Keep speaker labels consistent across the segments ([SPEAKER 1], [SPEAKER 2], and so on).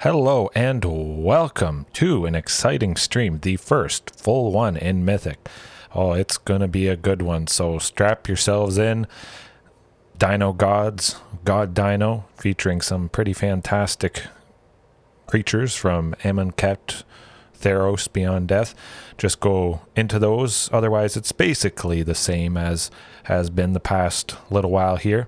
[SPEAKER 1] Hello and welcome to an exciting stream, the first full one in Mythic. Oh, it's gonna be a good one, so strap yourselves in. Dino Gods, God Dino, featuring some pretty fantastic creatures from Amonkhet, Theros, Beyond Death. Just go into those, otherwise it's basically the same as has been the past little while here.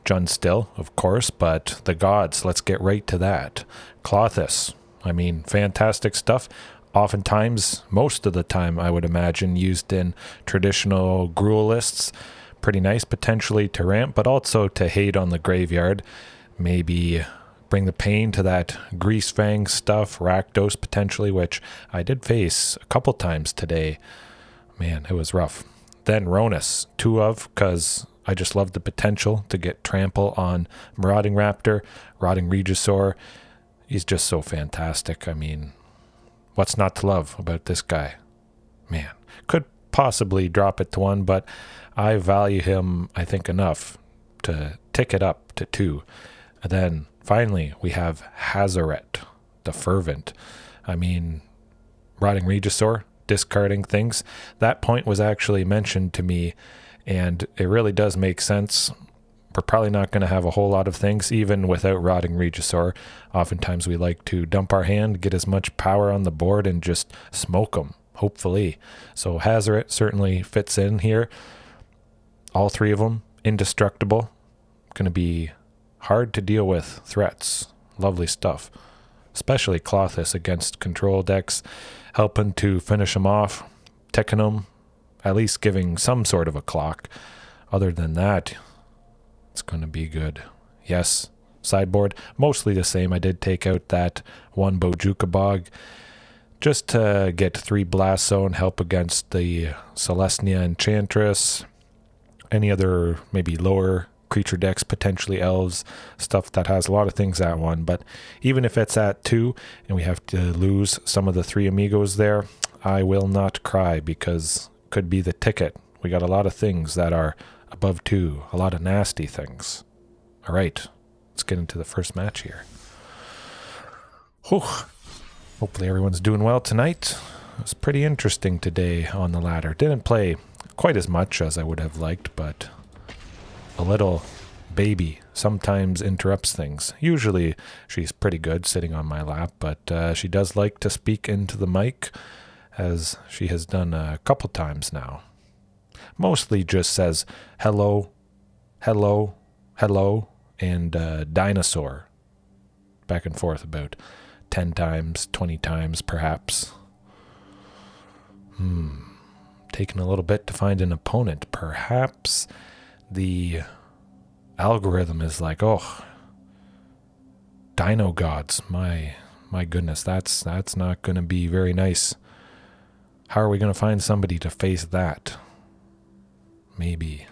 [SPEAKER 1] Jun still, of course, but the gods, let's get right to that. Klothys, I mean, fantastic stuff. Oftentimes, most of the time, I would imagine, used in traditional gruel lists. Pretty nice, potentially to ramp, but also to hate on the graveyard. Maybe bring the pain to that Grease Fang stuff, Rakdos potentially, which I did face a couple times today. Man, it was rough. Then Rhonas, 2 of, because I just love the potential to get Trample on Marauding Raptor, Rotting Regisaur. He's just so fantastic. I mean, what's not to love about this guy? Man, could possibly drop it to 1, but I value him, I think, enough to tick it up to 2. And then finally, we have Hazoret the Fervent. I mean, Rotting Regisaur, discarding things. That point was actually mentioned to me, and it really does make sense. We're probably not going to have a whole lot of things, even without Rotting Regisaur. Oftentimes we like to dump our hand, get as much power on the board, and just smoke them, hopefully. So Hazoret certainly fits in here. All 3 of them, indestructible. Going to be hard to deal with threats. Lovely stuff. Especially Klothys against control decks, helping to finish them off, ticking them, at least giving some sort of a clock. Other than that, it's going to be good. Yes, sideboard, mostly the same. I did take out that 1 Bojuka Bog just to get 3 Blast Zone, help against the Celestia Enchantress, any other maybe lower creature decks, potentially elves, stuff that has a lot of things at 1. But even if it's at 2 and we have to lose some of the 3 amigos there, I will not cry, because it could be the ticket. We got a lot of things that are above 2, a lot of nasty things. All right, let's get into the first match here. Whew. Hopefully everyone's doing well tonight. It was pretty interesting today on the ladder. Didn't play quite as much as I would have liked, but a little baby sometimes interrupts things. Usually she's pretty good sitting on my lap, but she does like to speak into the mic, as she has done a couple times now. Mostly just says hello, hello, hello, and dinosaur. Back and forth about 10 times, 20 times perhaps. Taking a little bit to find an opponent. Perhaps the algorithm is like, oh, Dino Gods, my goodness, that's not going to be very nice. How are we going to find somebody to face that? Maybe.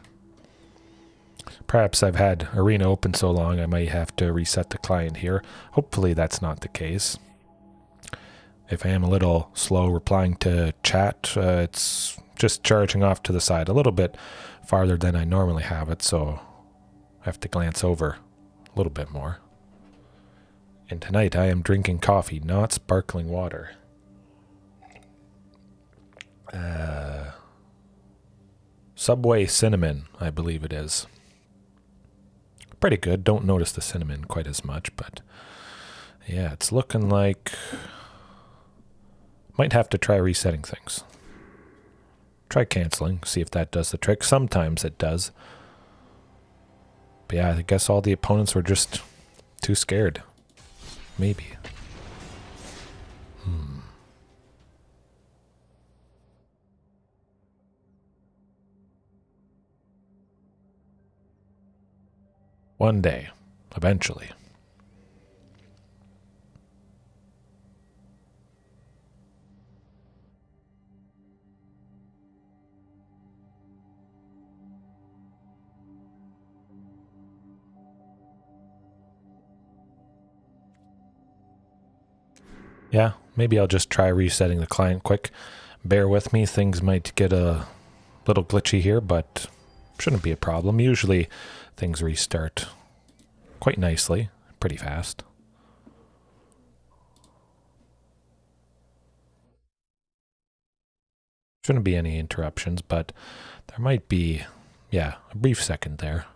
[SPEAKER 1] Perhaps I've had Arena open so long I might have to reset the client here. Hopefully that's not the case. If I am a little slow replying to chat, it's just charging off to the side a little bit farther than I normally have it, so I have to glance over a little bit more. And tonight I am drinking coffee, not sparkling water. Subway cinnamon, I believe it is. Pretty good. Don't notice the cinnamon quite as much, but yeah, it's looking like might have to try resetting things. Try canceling, see if that does the trick. Sometimes it does. But yeah, I guess all the opponents were just too scared. Maybe. One day, eventually. Yeah, maybe I'll just try resetting the client quick. Bear with me, things might get a little glitchy here, but shouldn't be a problem. Usually things restart quite nicely, pretty fast. Shouldn't be any interruptions, but there might be, yeah, a brief second there.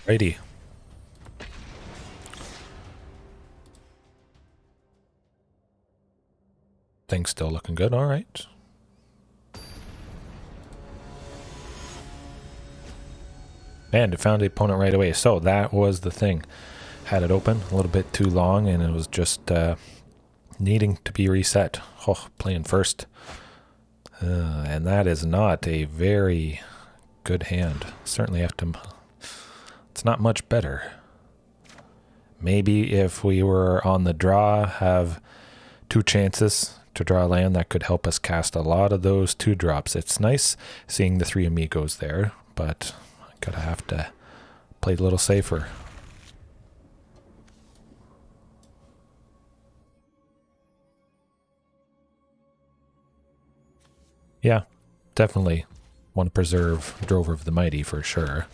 [SPEAKER 1] Righty. Things still looking good, all right. And it found the opponent right away. So that was the thing. Had it open a little bit too long, and it was just needing to be reset. Oh, playing first. And that is not a very good hand. Certainly have to... It's not much better. Maybe if we were on the draw, have 2 chances to draw land, that could help us cast a lot of those 2-drops. It's nice seeing the 3 amigos there, but I gotta have to play a little safer. Yeah, definitely want to preserve Drover of the Mighty for sure.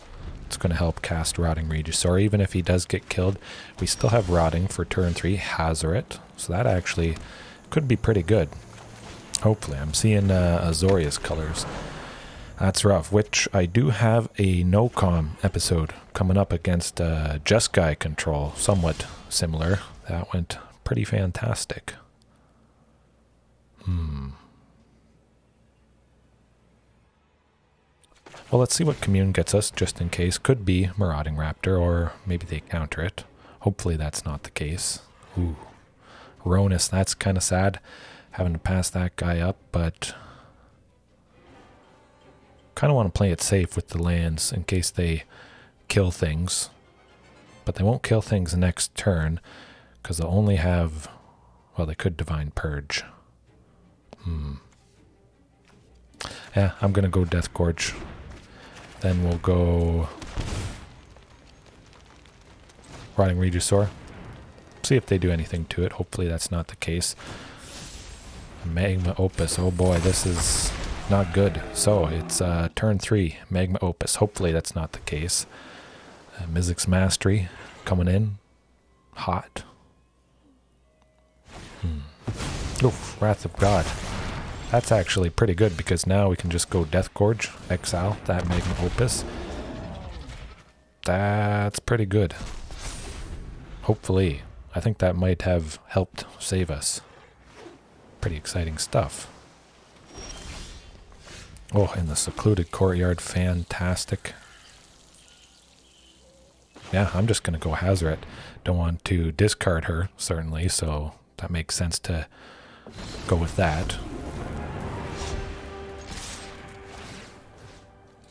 [SPEAKER 1] It's going to help cast Rotting Regisaur. Even if he does get killed, we still have Rotting for turn 3, Hazoret. So that actually could be pretty good. Hopefully. I'm seeing Azorius colors. That's rough, which I do have a no-com episode coming up against Jeskai control. Somewhat similar. That went pretty fantastic. Well, let's see what Commune gets us, just in case. Could be Marauding Raptor, or maybe they counter it. Hopefully that's not the case. Ooh. Rhonas, that's kind of sad, having to pass that guy up, but... kind of want to play it safe with the lands, in case they kill things. But they won't kill things next turn, because they'll only have... well, they could Divine Purge. Yeah, I'm going to go Death Gorge. Then we'll go Rotting Regisaur. See if they do anything to it. Hopefully that's not the case. Magma Opus. Oh boy, this is not good. So it's turn 3, Magma Opus. Hopefully that's not the case. Mythic's Mastery coming in. Hot. Oof, Wrath of God. That's actually pretty good, because now we can just go Death Gorge, exile that Magma Opus. That's pretty good. Hopefully. I think that might have helped save us. Pretty exciting stuff. Oh, in the Secluded Courtyard, fantastic. Yeah, I'm just going to go Hazoret. Don't want to discard her, certainly, so that makes sense to go with that.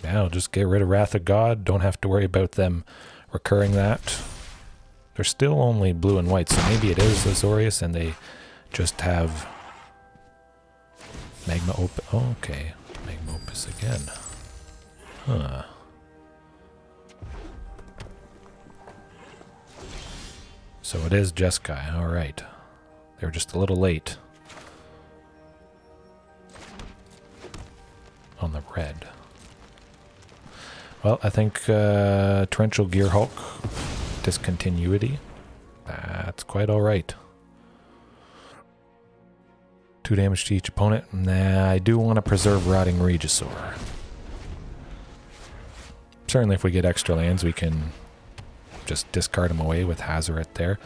[SPEAKER 1] Yeah, I'll just get rid of Wrath of God. Don't have to worry about them recurring that. They're still only blue and white, so maybe it is Azorius and they just have Magma Opus. Oh, okay, Magma Opus again. Huh. So it is Jeskai. All right. They were just a little late on the red. Well, I think Torrential Gearhulk, Discontinuity, that's quite alright. 2 damage to each opponent. Nah, I do want to preserve Rotting Regisaur. Certainly if we get extra lands, we can just discard them away with Hazoret there.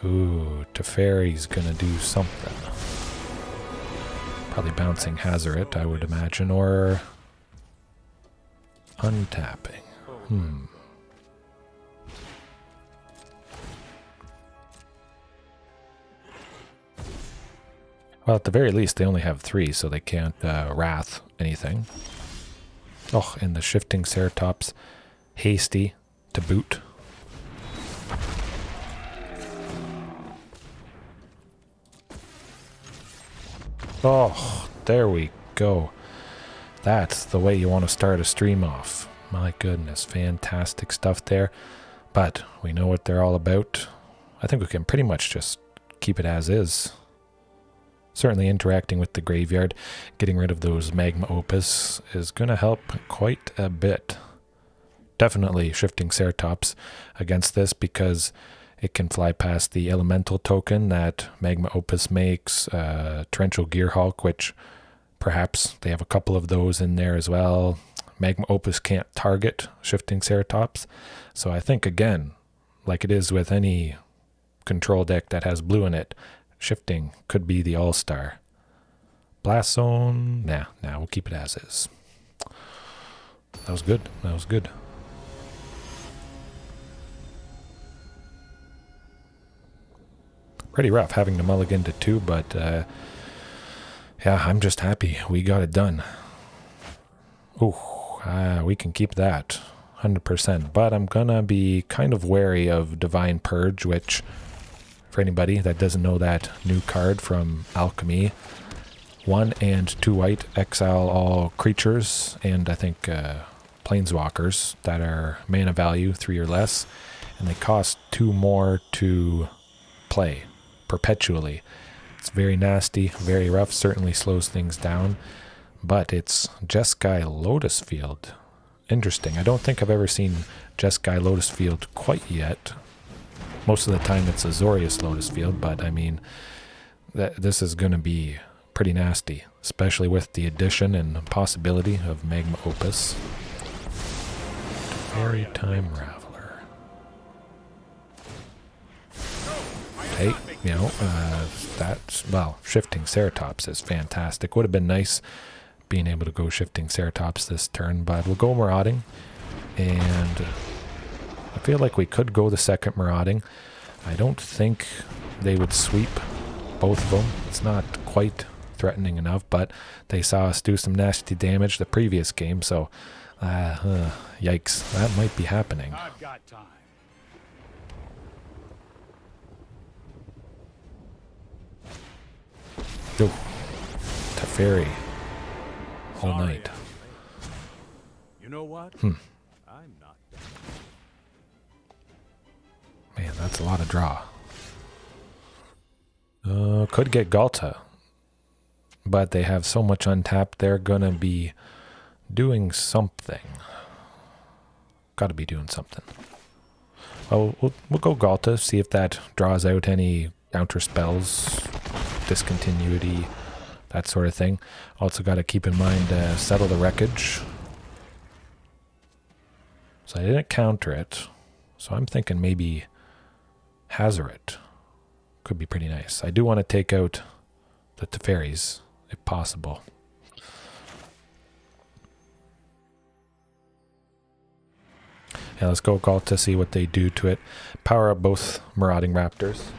[SPEAKER 1] Ooh, Teferi's gonna do something. Probably bouncing Hazoret, I would imagine, or... untapping. Well, at the very least, they only have 3, so they can't Wrath anything. Oh, and the Shifting Ceratops, hasty to boot. Oh, there we go. That's the way you want to start a stream off. My goodness, fantastic stuff there. But we know what they're all about. I think we can pretty much just keep it as is. certainly interacting with the graveyard, getting rid of those Magma Opus is going to help quite a bit. Definitely Shifting Ceratops against this because it can fly past the elemental token that Magma Opus makes, Torrential Gearhulk, which perhaps they have a couple of those in there as well. Magma Opus can't target Shifting Ceratops, so I think again, like it is with any control deck that has blue in it, Shifting could be the all-star. Blast Zone, nah, we'll keep it as is. That was good, that was good. Pretty rough having to mulligan to 2, but yeah, I'm just happy we got it done. Ooh, we can keep that 100%, but I'm gonna be kind of wary of Divine Purge, which, for anybody that doesn't know that new card from Alchemy, 1 and 2 white, exile all creatures, and I think planeswalkers that are mana value 3 or less, and they cost 2 more to play perpetually. It's very nasty, very rough, certainly slows things down, but it's Jeskai Lotus Field. Interesting. I don't think I've ever seen Jeskai Lotus Field quite yet. Most of the time it's Azorius Lotus Field, but I mean, this is going to be pretty nasty, especially with the addition and possibility of Magma Opus. Fairy Time Raveler. Hey, you know, that's, well, Shifting Ceratops is fantastic. Would have been nice being able to go Shifting Ceratops this turn, but we'll go Marauding, and I feel like we could go the second Marauding. I don't think they would sweep both of them. It's not quite threatening enough, but they saw us do some nasty damage the previous game, so yikes, that might be happening.
[SPEAKER 2] I've got time.
[SPEAKER 1] Yo, Teferi. All night.
[SPEAKER 2] You know what? I'm not done.
[SPEAKER 1] Man, that's a lot of draw. Could get Ghalta, but they have so much untapped, they're gonna be doing something. Gotta be doing something. Oh, we'll go Ghalta, see if that draws out any counter spells, discontinuity, that sort of thing. Also got to keep in mind Settle the Wreckage. So I didn't counter it, so I'm thinking maybe Hazoret could be pretty nice. I do want to take out the Teferis if possible. Yeah, let's go Ghalta, see what they do to it. Power up both Marauding Raptors.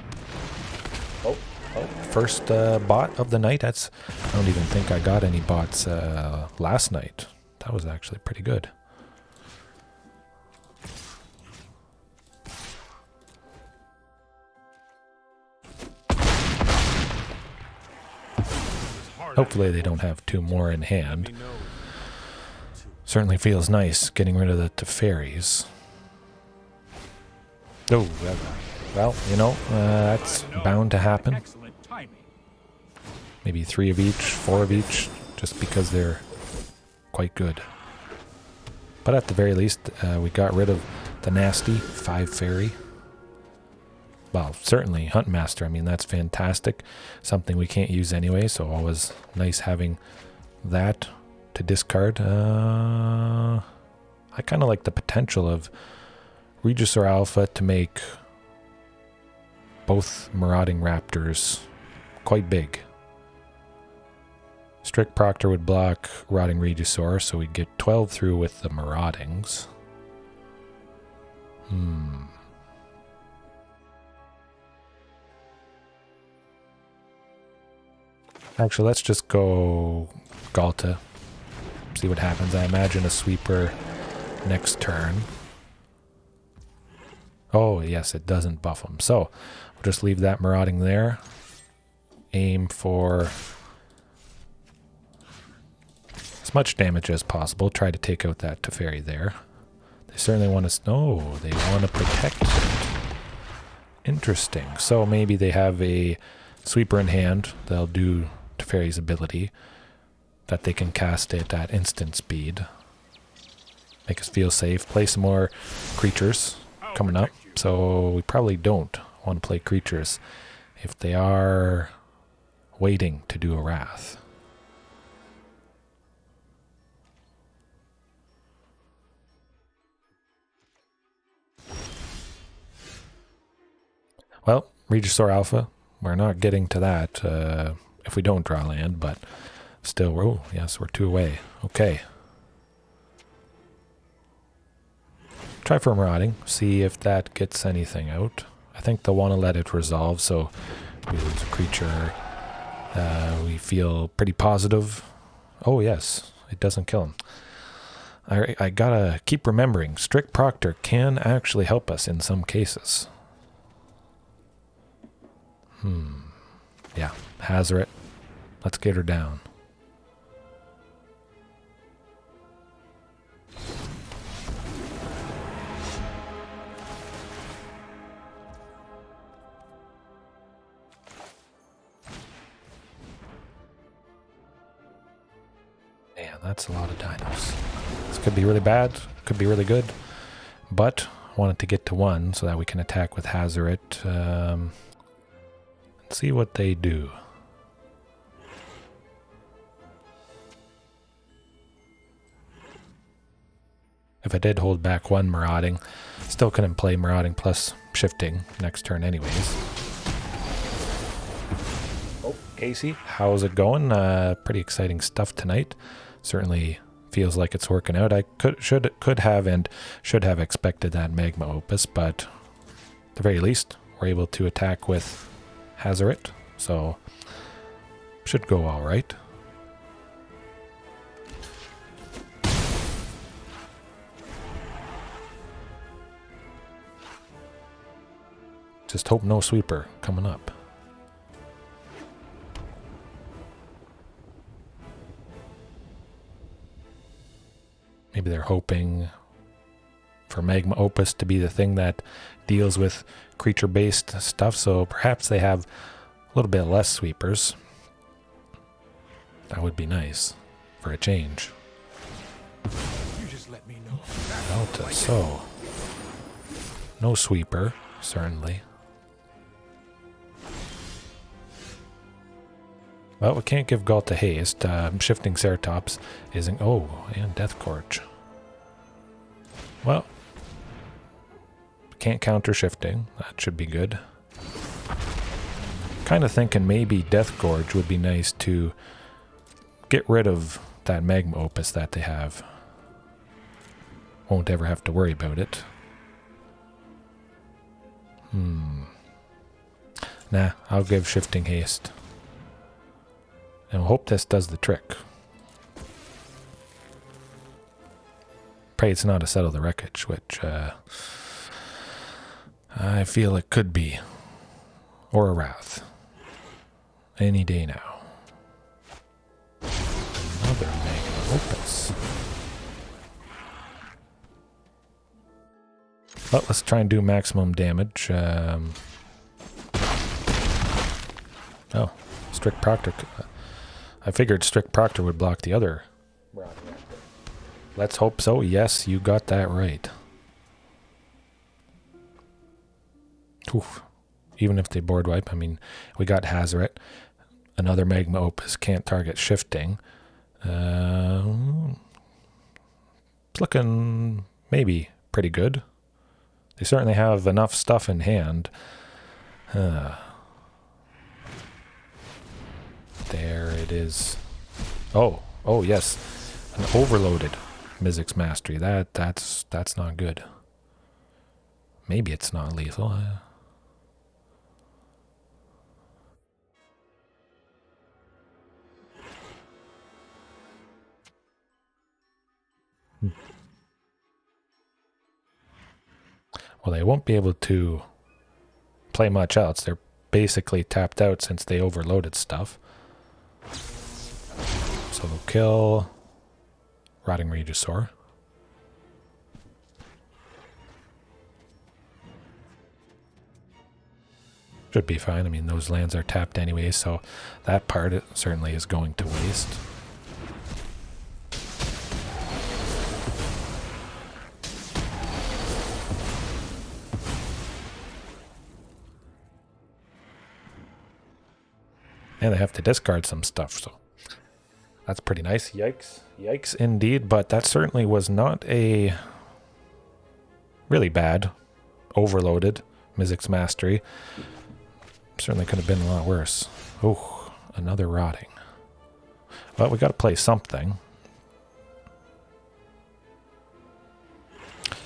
[SPEAKER 1] First bot of the night. I don't even think I got any bots last night. That was actually pretty good. Hopefully they don't have 2 more in hand. Certainly feels nice getting rid of the Teferis. Oh, well, you know, that's bound to happen. Maybe 3 of each, 4 of each, just because they're quite good. But at the very least, we got rid of the nasty 5 fairy. Well, certainly Huntmaster, I mean, that's fantastic. Something we can't use anyway, so always nice having that to discard. I kind of like the potential of Regisaur Alpha to make both Marauding Raptors quite big. Strict Proctor would block Rotting Regisaur, so we'd get 12 through with the Maraudings. Actually, let's just go Ghalta. See what happens. I imagine a sweeper next turn. Oh, yes, it doesn't buff them. So, we'll just leave that Marauding there. Aim for as much damage as possible. Try to take out that Teferi there. They certainly want to... No, they want to protect it. Interesting. So maybe they have a Sweeper in hand, they'll do Teferi's ability that they can cast it at instant speed. Make us feel safe. Play some more creatures coming up. So we probably don't want to play creatures if they are waiting to do a Wrath. Well, Regisaur Alpha, we're not getting to that if we don't draw land, but still, oh, yes, we're 2 away. Okay. Try for Marauding, see if that gets anything out. I think they'll want to let it resolve, so we lose a creature. We feel pretty positive. Oh, yes, it doesn't kill him. I gotta keep remembering, Strict Proctor can actually help us in some cases. Yeah, Hazoret. Let's get her down. Man, that's a lot of dinos. This could be really bad, could be really good, but I wanted to get to 1 so that we can attack with Hazoret. See what they do. If I did hold back 1 Marauding, still couldn't play Marauding plus Shifting next turn anyways. Oh, Casey, how's it going? Pretty exciting stuff tonight. Certainly feels like it's working out. I could have expected that Magma Opus, but at the very least, we're able to attack with Hazoret, so should go all right. Just hope no sweeper coming up. Maybe they're hoping for Magma Opus to be the thing that deals with creature-based stuff, so perhaps they have a little bit less sweepers. That would be nice for a change.
[SPEAKER 2] You just let me know.
[SPEAKER 1] Ghalta, so no sweeper, certainly. Well, we can't give Ghalta haste. Shifting Ceratops isn't. Oh, and Death Gorge. Well, can't counter shifting. That should be good. Kind of thinking maybe Death Gorge would be nice to get rid of that Magma Opus that they have. Won't ever have to worry about it. Nah, I'll give Shifting haste. And we'll hope this does the trick. Pray it's not a Settle the Wreckage, which I feel it could be. Or a Wrath. Any day now. Another Magma Opus. Well, let's try and do maximum damage. Oh, Strict Proctor. I figured Strict Proctor would block the other. Let's hope so. Yes, you got that right. Oof. Even if they board wipe, I mean, we got Hazoret. Another Magma Opus can't target shifting. It's looking maybe pretty good. They certainly have enough stuff in hand. There it is. Oh yes. An overloaded Mythic's Mastery. That's not good. Maybe it's not lethal. Well, they won't be able to play much else. They're basically tapped out since they overloaded stuff. So they'll kill Rotting Regisaur. Should be fine. I mean, those lands are tapped anyway, so that part it certainly is going to waste. And they have to discard some stuff, so that's pretty nice. Yikes. Yikes indeed, but that certainly was not a really bad overloaded Mythic's Mastery. Certainly could have been a lot worse. Oh, another rotting. Well, we got to play something.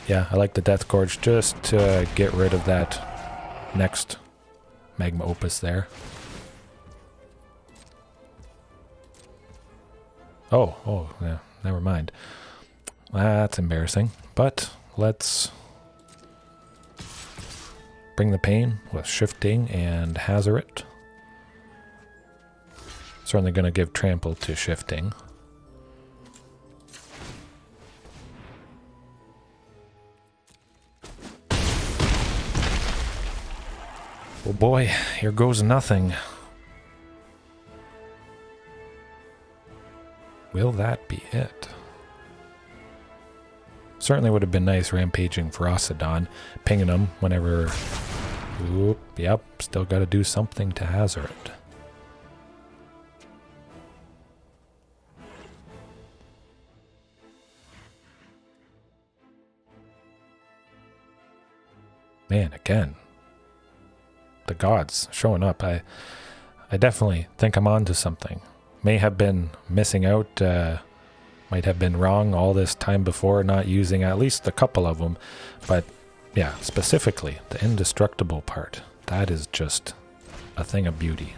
[SPEAKER 1] Yeah, I like the Death Gorge just to get rid of that next Magma Opus there. Oh, yeah, never mind. That's embarrassing. But let's bring the pain with Shifting and Hazoret. Certainly going to give Trample to Shifting. Oh boy, here goes nothing. Will that be it? Certainly would have been nice rampaging Ferocidon, pinging him whenever... Oop, yep, still got to do something to Hazoret. Man, again. The gods showing up. I definitely think I'm onto something. May have been missing out, might have been wrong all this time before, not using at least a couple of them. But yeah, specifically the indestructible part. That is just a thing of beauty.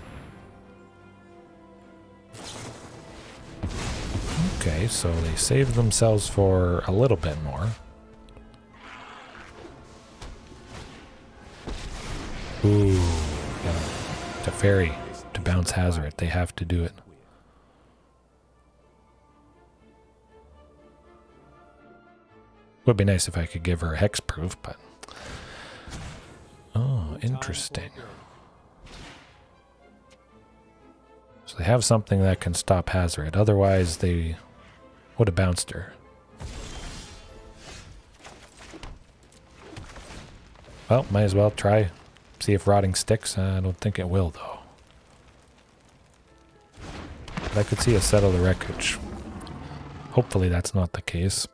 [SPEAKER 1] Okay, so they saved themselves for a little bit more. Ooh, yeah. The fairy to bounce Hazoret. They have to do it. Would be nice if I could give her a hexproof, but... Oh, interesting. So they have something that can stop Hazoret. Otherwise, they would have bounced her. Well, might as well try. See if Rotting sticks. I don't think it will, though. But I could see a Settle the Wreckage. Hopefully that's not the case.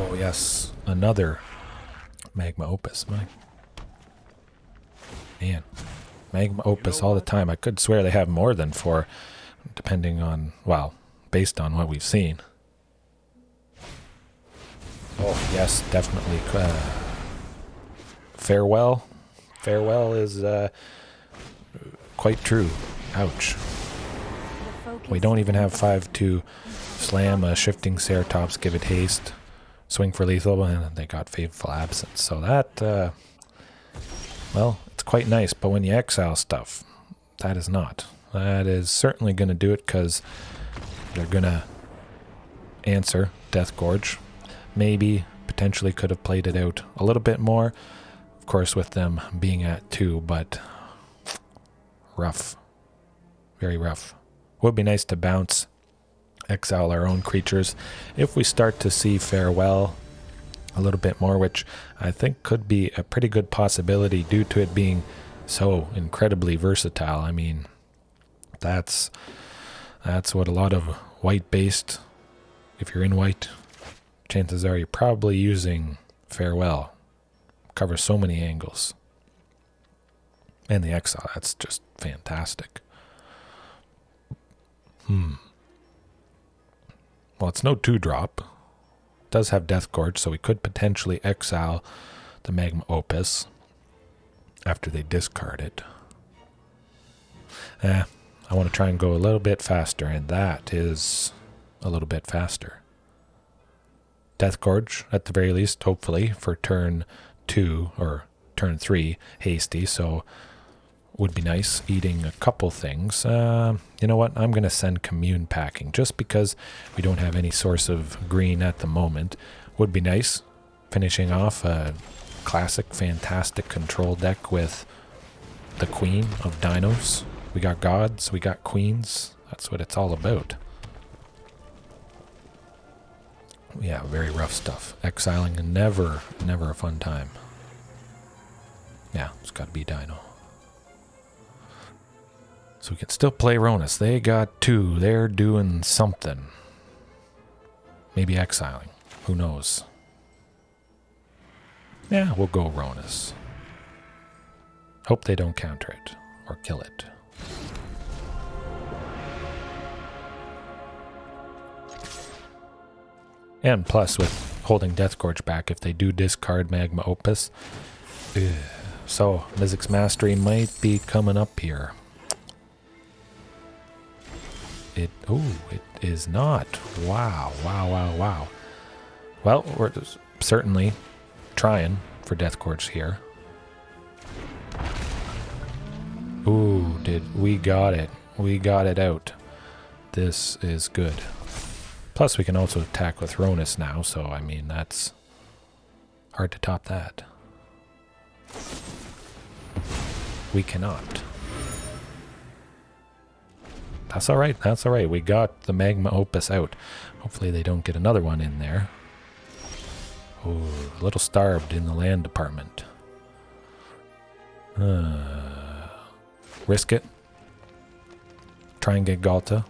[SPEAKER 1] Oh yes, another Magma Opus. Man, Magma Opus all the time. I could swear they have more than 4, depending on, well, based on what we've seen. Oh yes, definitely. Farewell. Farewell is quite true. Ouch. We don't even have 5 to slam a Shifting Ceratops, give it haste. Swing for lethal, and they got Fateful Absence. So that, well, it's quite nice. But when you exile stuff, that is not. That is certainly going to do it because they're going to answer Death Gorge. Maybe, potentially could have played it out a little bit more. Of course, with them being at 2, but rough. Very rough. Would be nice to bounce. Exile our own creatures if we start to see Farewell a little bit more, which I think could be a pretty good possibility due to it being so incredibly versatile. I mean, that's what a lot of white based, if you're in white, chances are you're probably using Farewell. Covers so many angles. And the exile, that's just fantastic. Well, it's no 2-drop. It does have Death Gorge, so we could potentially exile the Magma Opus after they discard it. I want to try and go a little bit faster, and that is a little bit faster. Death Gorge, at the very least, hopefully, for turn 2, or turn 3, hasty, so would be nice, eating a couple things. You know what? I'm going to send Commune packing just because we don't have any source of green at the moment. Would be nice. Finishing off a classic, fantastic control deck with the queen of dinos. We got gods, we got queens. That's what it's all about. Yeah, very rough stuff. Exiling, never a fun time. Yeah, it's got to be Dino. So we can still play Rhonas. They got 2. They're doing something. Maybe exiling. Who knows? Yeah, we'll go Rhonas. Hope they don't counter it or kill it. And plus, with holding Deathgorge back, if they do discard Magma Opus, so Mythic's Mastery might be coming up here. It is not. Wow. Well, we're certainly trying for Deathgorge here. Ooh, we got it. We got it out. This is good. Plus, we can also attack with Rhonas now, so, I mean, that's hard to top that. We cannot. That's alright, that's alright. We got the Magma Opus out. Hopefully they don't get another one in there. Ooh, a little starved in the land department. Risk it. Try and get Ghalta.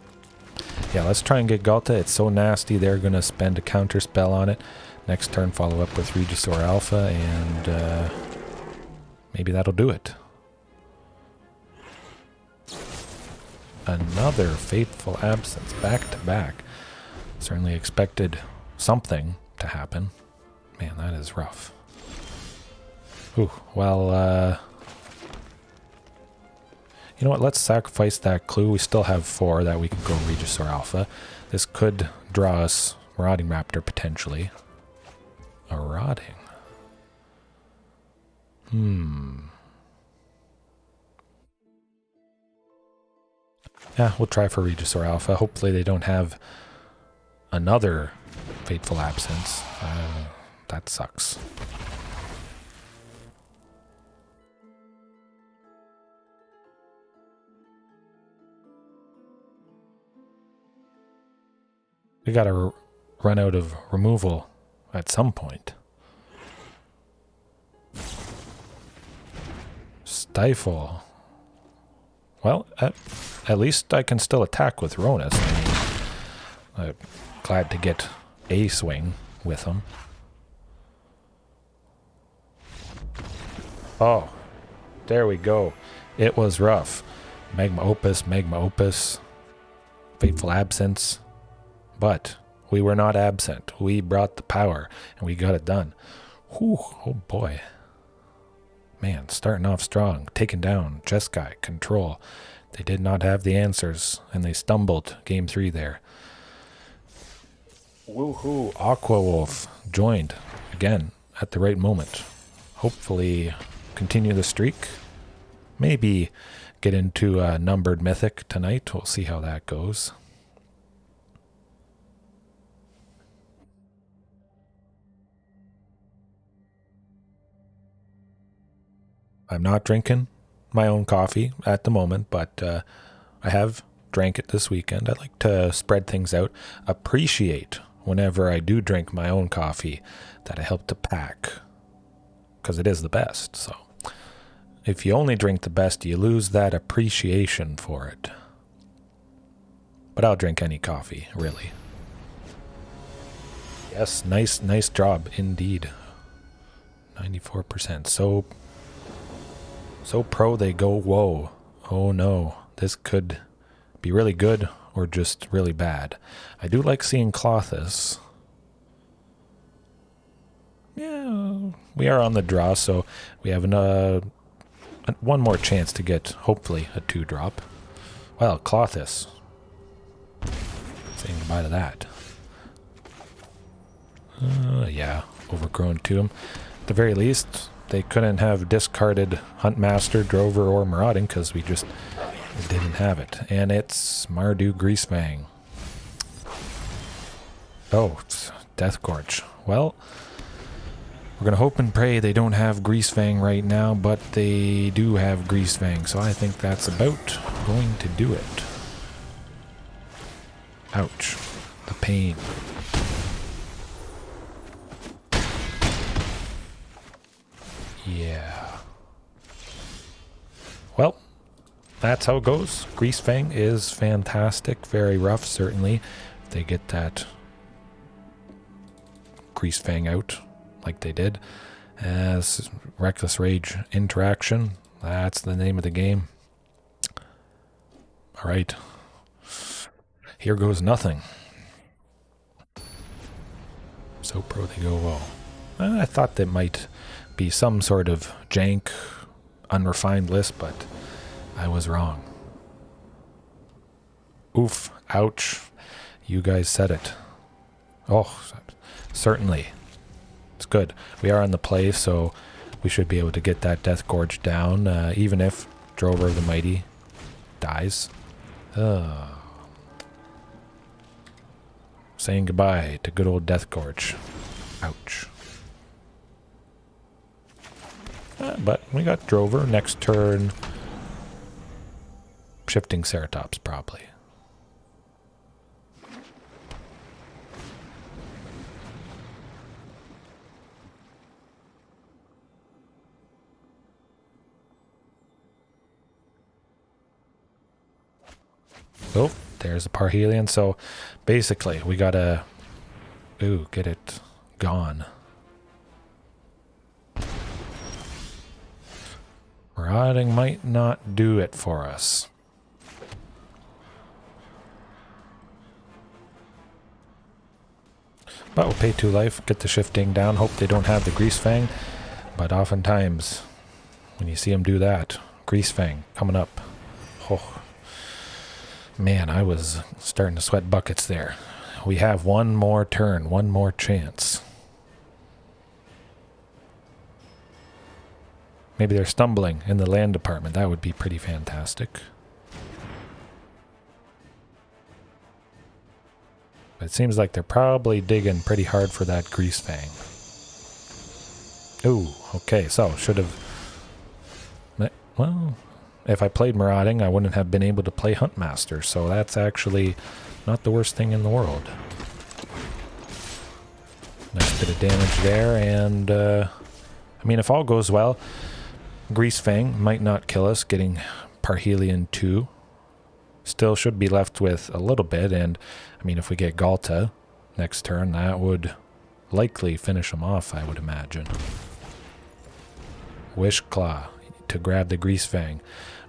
[SPEAKER 1] Yeah, let's try and get Ghalta. It's so nasty, they're going to spend a counter spell on it. Next turn, follow up with Regisaur Alpha, and maybe that'll do it. Another Fateful Absence, back to back. Certainly expected something to happen. Man, that is rough. Ooh, well, you know what, let's sacrifice that clue. We still have 4 that we can go Regisaur Alpha. This could draw us Marauding Raptor, potentially. A Rotting. Yeah, we'll try for Regisaur Alpha. Hopefully they don't have another Fateful Absence. That sucks. We gotta run out of removal at some point. Stifle. Well, at least I can still attack with Rhonas. I mean, I'm glad to get a swing with him. Oh, there we go. It was rough. Magma Opus, Fateful Absence. But we were not absent. We brought the power, and we got it done. Whew, oh boy. Man, starting off strong. Taking down Jeskai, Control. They did not have the answers, and they stumbled game 3 there. Woohoo, Aqua Wolf joined again at the right moment. Hopefully continue the streak. Maybe get into a numbered mythic tonight. We'll see how that goes. I'm not drinking my own coffee at the moment, but I have drank it this weekend. I like to spread things out, appreciate whenever I do drink my own coffee that I help to pack, because it is the best. So if you only drink the best, you lose that appreciation for it. But I'll drink any coffee, really. Yes, nice job indeed. 94%. So pro they go, whoa. Oh no, this could be really good or just really bad. I do like seeing Klothys. Yeah, we are on the draw, so we have one more chance to get, hopefully, a 2-drop. Well, Klothys. Saying goodbye to that. Yeah, Overgrown Tomb. At the very least, they couldn't have discarded Huntmaster, Drover, or Marauding because we just didn't have it. And it's Mardu Greasefang. Oh, it's Death Gorge. Well, we're going to hope and pray they don't have Greasefang right now, but they do have Greasefang, so I think that's about going to do it. Ouch. The pain. Yeah. Well, that's how it goes. Greasefang is fantastic. Very rough, certainly. If they get that Greasefang out like they did. As Reckless Rage interaction. That's the name of the game. Alright. Here goes nothing. So pro they go well. I thought there might be some sort of jank, unrefined list, but I was wrong. Oof. Ouch. You guys said it. Oh, certainly. It's good. We are on the play, so we should be able to get that Death Gorge down, even if Drover the Mighty dies. Saying goodbye to good old Death Gorge. Ouch. But we got Drover. Next turn, Shifting Ceratops, probably. Oh, there's a Parhelion. So basically, we gotta get it gone. Marauding might not do it for us. But we'll pay 2 life, get the shifting down. Hope they don't have the Greasefang. But oftentimes, when you see them do that, Greasefang coming up. Oh, man, I was starting to sweat buckets there. We have one more turn, one more chance. Maybe they're stumbling in the land department. That would be pretty fantastic. But it seems like they're probably digging pretty hard for that Greasefang. Ooh, okay, so should have... Well, if I played Marauding, I wouldn't have been able to play Huntmaster, so that's actually not the worst thing in the world. Nice bit of damage there, and I mean, if all goes well, Greasefang might not kill us, getting Parhelion 2. Still should be left with a little bit, and I mean, if we get Ghalta next turn, that would likely finish him off, I would imagine. Wish Claw to grab the Greasefang,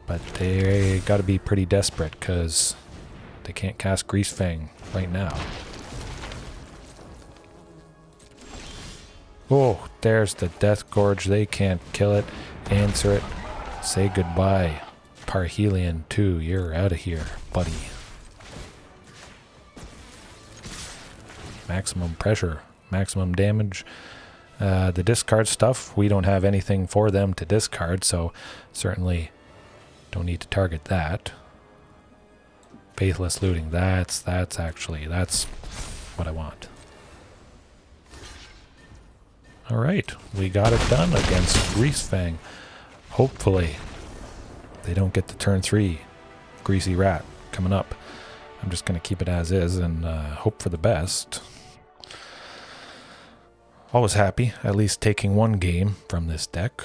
[SPEAKER 1] but they gotta be pretty desperate because they can't cast Greasefang right now. Oh, there's the Death Gorge. They can't kill it. Answer it. Say goodbye. Parhelion 2, you're out of here, buddy. Maximum pressure, maximum damage. The discard stuff, we don't have anything for them to discard, so certainly don't need to target that. Faithless Looting, that's what I want. Alright, we got it done against Greasefang. Hopefully they don't get the turn 3 Greasy Rat coming up. I'm just going to keep it as is and hope for the best. Always happy, at least taking one game from this deck.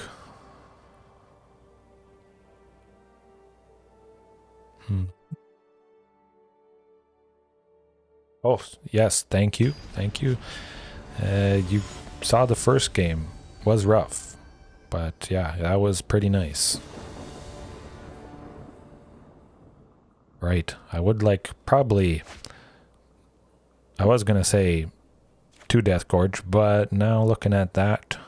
[SPEAKER 1] Oh, yes, thank you. Thank you. You saw the first game. Was rough. But yeah, that was pretty nice. Right. I would like probably... I was going to say 2 Death Gorge, but now looking at that...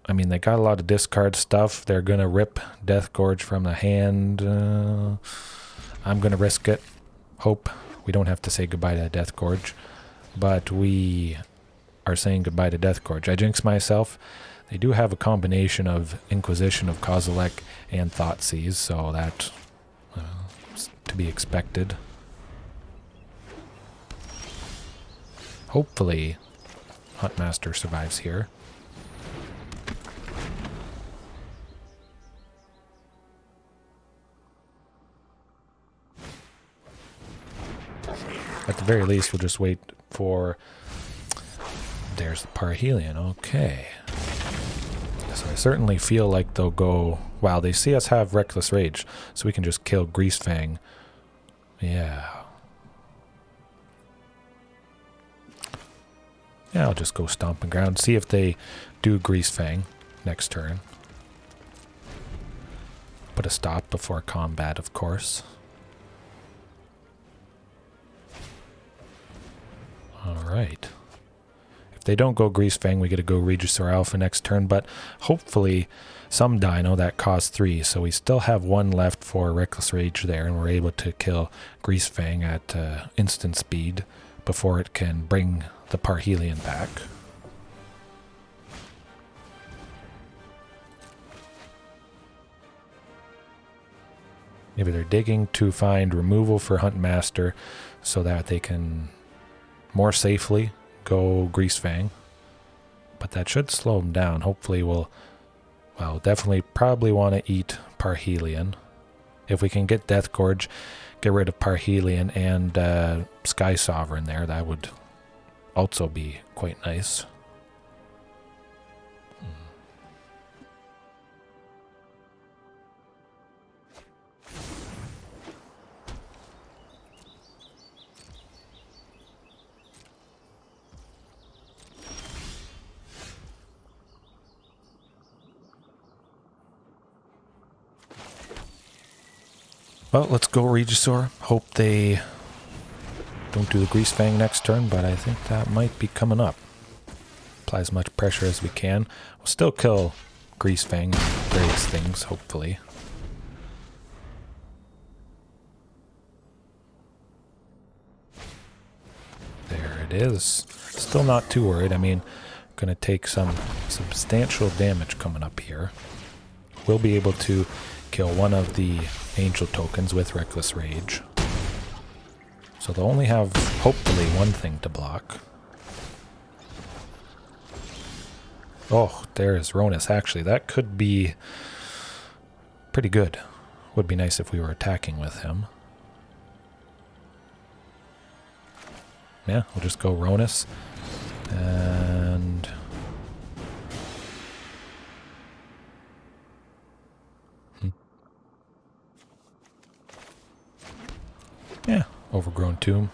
[SPEAKER 1] I mean, they got a lot of discard stuff. They're going to rip Death Gorge from the hand. I'm going to risk it. Hope we don't have to say goodbye to Death Gorge. But we are saying goodbye to Death Gorge. I jinx myself. They do have a combination of Inquisition of Kozilek and Thoughtseize, so that is to be expected. Hopefully, Huntmaster survives here. At the very least, we'll just wait for... There's the Parhelion. Okay. So I certainly feel like they'll go... Wow, they see us have Reckless Rage, so we can just kill Greasefang. Yeah. Yeah, I'll just go Stomping Ground. See if they do Greasefang next turn. Put a stop before combat, of course. Alright. If they don't go Greasefang, we get to go Regisaur Alpha next turn, but hopefully some dino that costs 3, so we still have 1 left for Reckless Rage there, and we're able to kill Greasefang at instant speed before it can bring the Parhelion back. Maybe they're digging to find removal for Huntmaster so that they can more safely go Greasefang. But that should slow them down. Hopefully we'll definitely probably want to eat Parhelion. If we can get Death Gorge, get rid of Parhelion and Sky Sovereign there, that would also be quite nice. Well, let's go Regisaur. Hope they don't do the Greasefang next turn, but I think that might be coming up. Apply as much pressure as we can. We'll still kill Greasefang, various things, hopefully. There it is. Still not too worried. I mean, going to take some substantial damage coming up here. We'll be able to kill one of the angel tokens with Reckless Rage. So they'll only have, hopefully, one thing to block. Oh, there is Rhonas. Actually, that could be pretty good. Would be nice if we were attacking with him. Yeah, we'll just go Rhonas. And... yeah, Overgrown Tomb.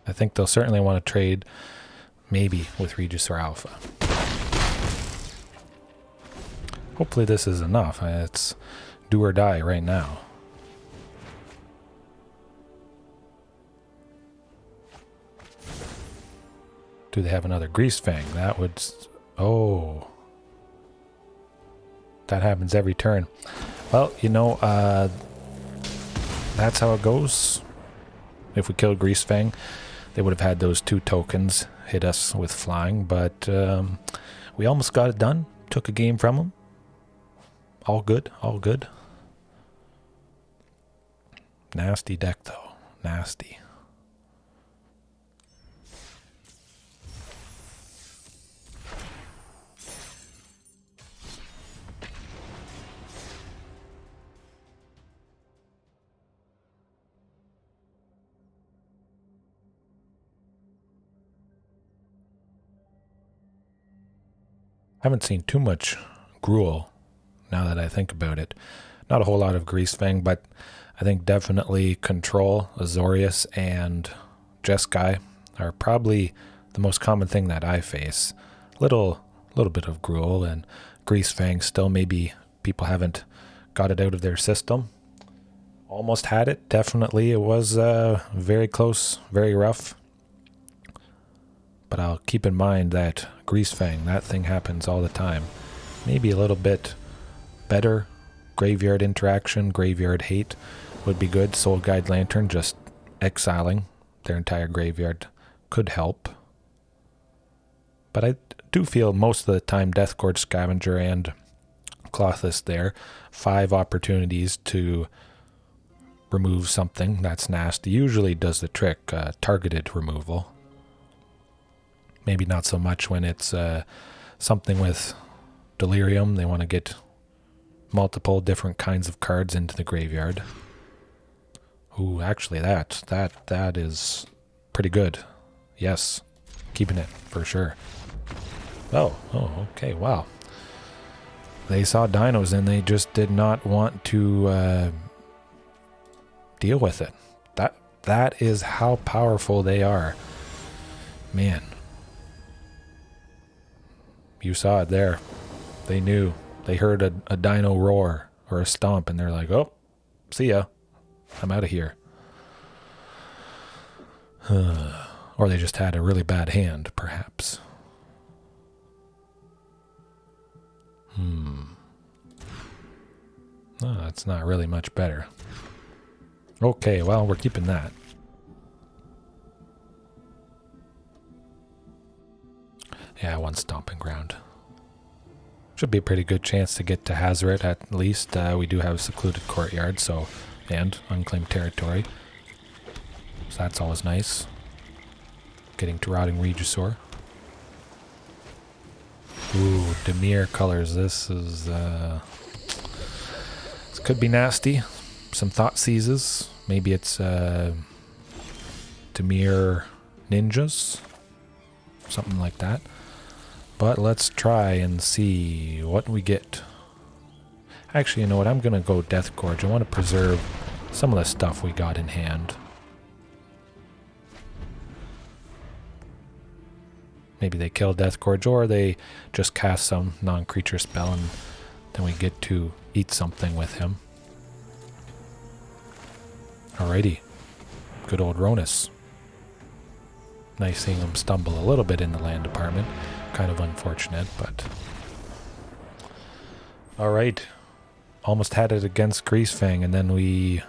[SPEAKER 1] I think they'll certainly want to trade, maybe, with Regisaur Alpha. Hopefully this is enough. It's do or die right now. Do they have another Greasefang? That would... oh. That happens every turn. Well, you know, that's how it goes. If we killed Greasefang, they would have had those 2 tokens hit us with flying, but we almost got it done. Took a game from them. All good, all good. Nasty deck, though. Nasty. I haven't seen too much Gruul now that I think about it. Not a whole lot of Greasefang, but I think definitely Control, Azorius, and Jeskai are probably the most common thing that I face. Little bit of Gruul and Greasefang still, maybe people haven't got it out of their system. Almost had it, definitely. It was very close, very rough. But I'll keep in mind that Greasefang, that thing happens all the time. maybe a little bit better graveyard interaction, graveyard hate would be good. Soul Guide Lantern, just exiling their entire graveyard could help. But I do feel most of the time Death Gorge Scavenger and Klothys there, 5 opportunities to remove something that's nasty. Usually does the trick, targeted removal. Maybe not so much when it's something with Delirium. They want to get multiple different kinds of cards into the graveyard. Ooh, actually that is pretty good. Yes, keeping it for sure. Oh, okay, wow. They saw dinos and they just did not want to deal with it. That is how powerful they are. Man. You saw it there. They knew. They heard a dino roar or a stomp and they're like, oh, see ya. I'm out of here. Or they just had a really bad hand, perhaps. Oh, that's not really much better. Okay, well, we're keeping that. Yeah, 1 Stomping Ground. Should be a pretty good chance to get to Hazoret at least. We do have Secluded Courtyard, so, and Unclaimed Territory. So that's always nice. Getting to Rotting Regisaur. Ooh, Demir colors. This is, this could be nasty. Some Thought Seizes. Maybe it's, Demir Ninjas. Something like that. But let's try and see what we get. Actually, you know what? I'm going to go Death Gorge. I want to preserve some of the stuff we got in hand. Maybe they kill Death Gorge, or they just cast some non-creature spell and then we get to eat something with him. Alrighty. Good old Rhonas. Nice seeing him stumble a little bit in the land department. Kind of unfortunate, but... Alright. Almost had it against Greasefang, and then we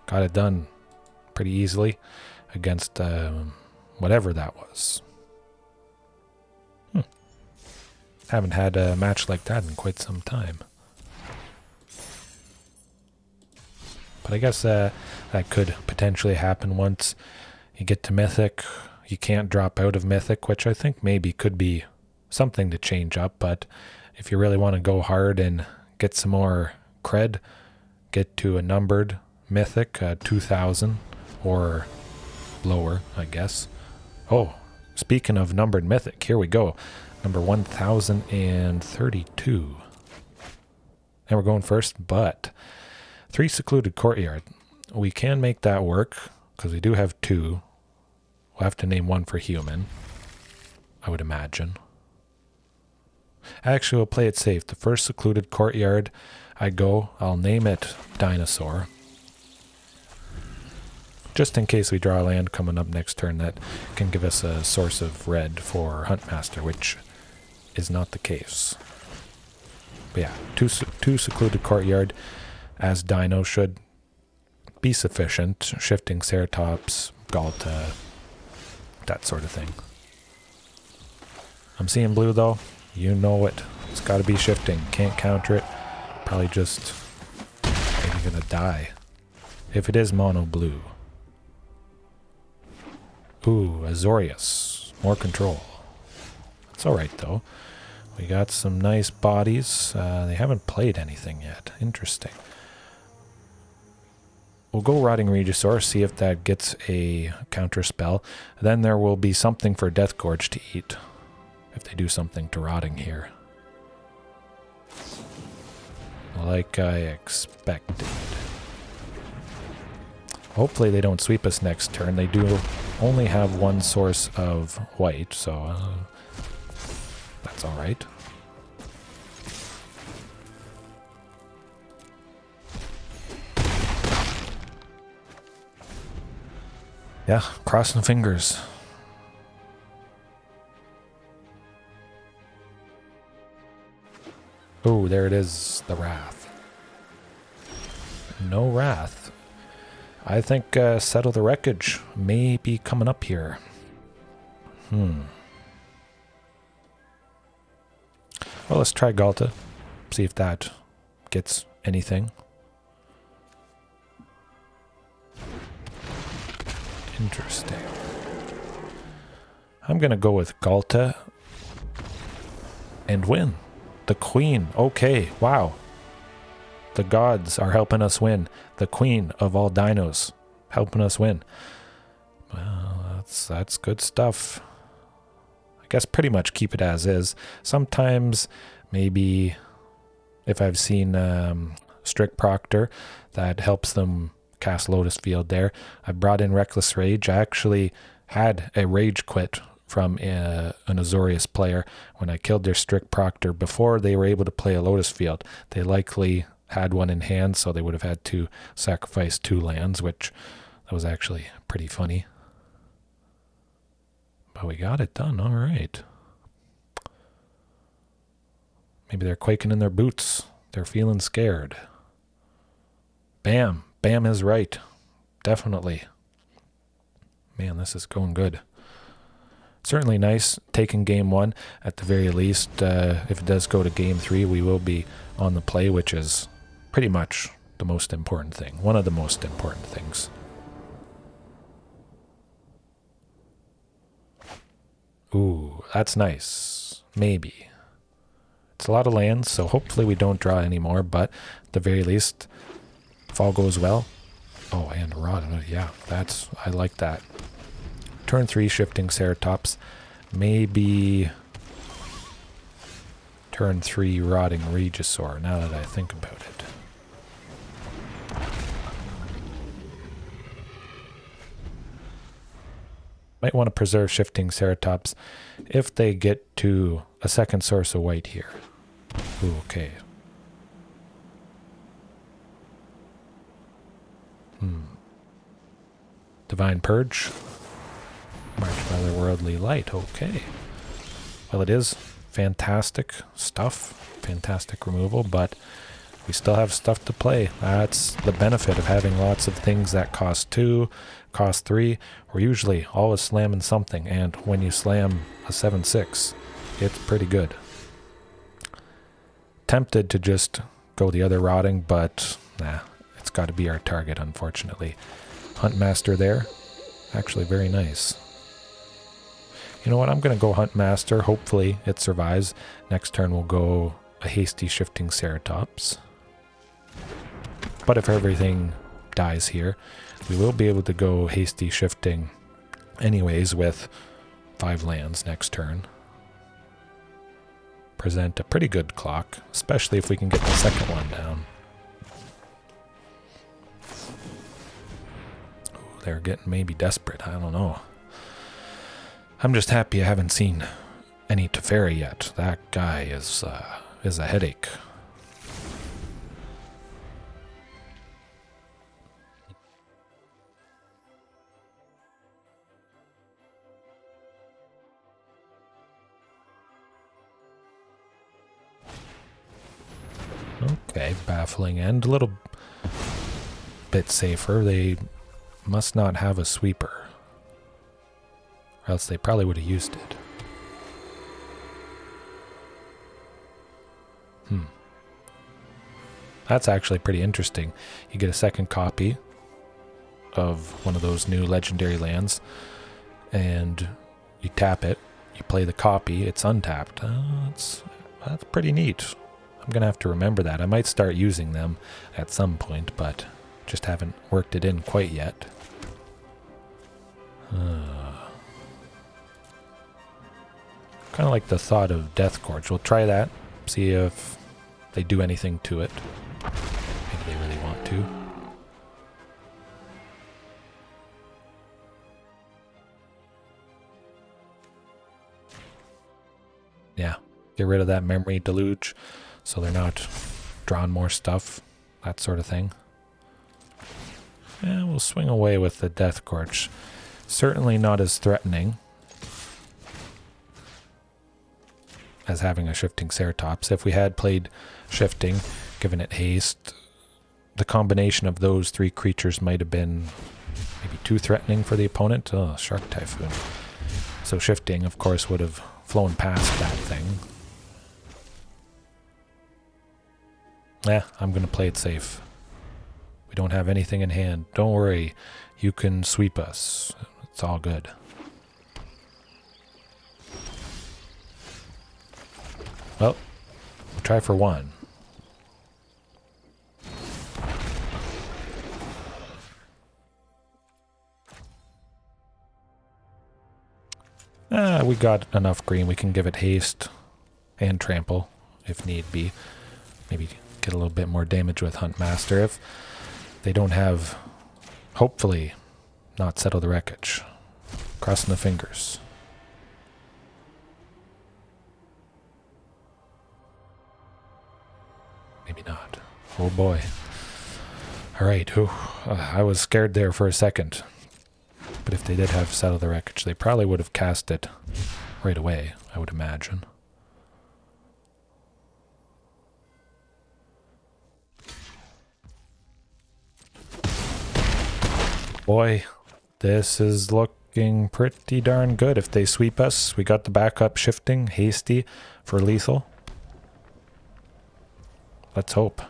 [SPEAKER 1] got it done pretty easily against whatever that was. Haven't had a match like that in quite some time. But I guess that could potentially happen once you get to Mythic. You can't drop out of Mythic, which I think maybe could be something to change up. But if you really want to go hard and get some more cred, get to a numbered Mythic, 2000 or lower, I guess. Oh, speaking of numbered Mythic, here we go. Number 1032. And we're going first, but 3 Secluded Courtyard. We can make that work, because we do have 2. We'll have to name 1 for human, I would imagine. Actually, we'll play it safe. The first Secluded Courtyard I'll name it Dinosaur. Just in case we draw a land coming up next turn that can give us a source of red for Huntmaster, which is not the case. But yeah, two Secluded Courtyard as Dino should be sufficient. Shifting Ceratops, Ghalta, that sort of thing. I'm seeing blue though. You know it. It's got to be shifting. Can't counter it. Probably just maybe gonna die. If it is mono blue. Ooh, Azorius. More control. It's alright though. We got some nice bodies. They haven't played anything yet. Interesting. We'll go Rotting Regisaur, see if that gets a counter spell. Then there will be something for Death Gorge to eat. If they do something to Rotting here. Like I expected. Hopefully they don't sweep us next turn. They do only have 1 source of white, so that's alright. Yeah, crossing fingers. Oh, there it is, the Wrath. No Wrath. I think Settle the Wreckage may be coming up here. Well, let's try Ghalta. See if that gets anything. Interesting. I'm going to go with Ghalta and win. The Queen. Okay, wow. The gods are helping us win. The Queen of all dinos helping us win. Well, that's good stuff. I guess pretty much keep it as is. Sometimes maybe if I've seen Strict Proctor, that helps them cast Lotus Field there. I brought in Reckless Rage. I actually had a Rage quit from an Azorius player when I killed their Strict Proctor before they were able to play a Lotus Field. They likely had one in hand, so they would have had to sacrifice 2 lands, which that was actually pretty funny. But we got it done, all right. Maybe they're quaking in their boots. They're feeling scared. Bam. Bam is right. Definitely. Man, this is going good. Certainly nice taking game 1 at the very least. If it does go to game 3, we will be on the play, which is pretty much the most important thing. One of the most important things. Ooh, that's nice. Maybe. It's a lot of lands, so hopefully we don't draw any more, but at the very least, if all goes well. Oh, and Rod, yeah, I like that. Turn 3, Shifting Ceratops. Maybe turn 3, Rotting Regisaur, now that I think about it. Might want to preserve Shifting Ceratops if they get to a second source of white here. Ooh, okay. Divine Purge. March by the Worldly Light, okay. Well, it is fantastic stuff, fantastic removal, but we still have stuff to play. That's the benefit of having lots of things that cost 2, cost 3. We're usually always slamming something, and when you slam a 7/6, it's pretty good. Tempted to just go the other rotting, but nah, it's got to be our target, unfortunately. Huntmaster there, actually very nice. You know what, I'm going to go Huntmaster. Hopefully it survives. Next turn we'll go a hasty Shifting Ceratops. But if everything dies here, we will be able to go hasty Shifting anyways with 5 lands next turn. Present a pretty good clock, especially if we can get the second one down. Ooh, they're getting maybe desperate, I don't know. I'm just happy I haven't seen any Teferi yet. That guy is a headache. Okay, baffling end. A little bit safer. They must not have a sweeper, or else they probably would have used it. That's actually pretty interesting. You get a second copy of one of those new legendary lands, and you tap it, you play the copy, it's untapped. That's pretty neat. I'm going to have to remember that. I might start using them at some point, but just haven't worked it in quite yet. Kind of like the thought of Death Gorge. We'll try that, see if they do anything to it. Maybe they really want to. Yeah, get rid of that memory deluge so they're not drawing more stuff, that sort of thing. Yeah, we'll swing away with the Death Gorge. Certainly not as threatening as having a Shifting Ceratops. If we had played Shifting, given it haste, the combination of those three creatures might have been maybe too threatening for the opponent. Oh, Shark Typhoon. So Shifting, of course, would have flown past that thing. Yeah, I'm going to play it safe. We don't have anything in hand. Don't worry. You can sweep us. It's all good. Well, we'll try for one. We got enough green. We can give it haste and trample if need be. Maybe get a little bit more damage with Huntmaster if they don't have, hopefully, not Settle the Wreckage. Crossing the fingers. Maybe not. Oh boy. Alright, I was scared there for a second. But if they did have Settle the Wreckage, they probably would have cast it right away, I would imagine. Boy, this is looking pretty darn good. If they sweep us, we got the backup Shifting, hasty for lethal. Let's hope.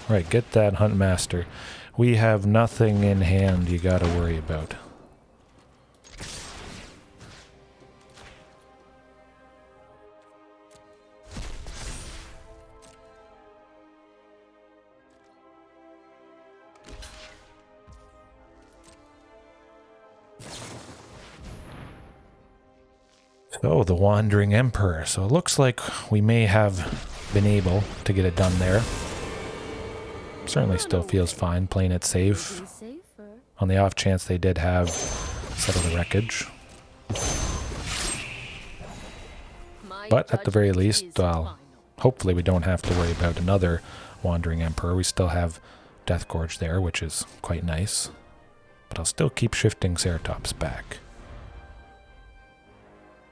[SPEAKER 1] Right, get that Huntmaster. We have nothing in hand you gotta worry about. So, the Wandering Emperor. So it looks like we may have been able to get it done there. Certainly still feels fine playing it safe. On the off chance they did have Settle the Wreckage. But at the very least, well, hopefully we don't have to worry about another Wandering Emperor. We still have Death Gorge there, which is quite nice. But I'll still keep Shifting Ceratops back.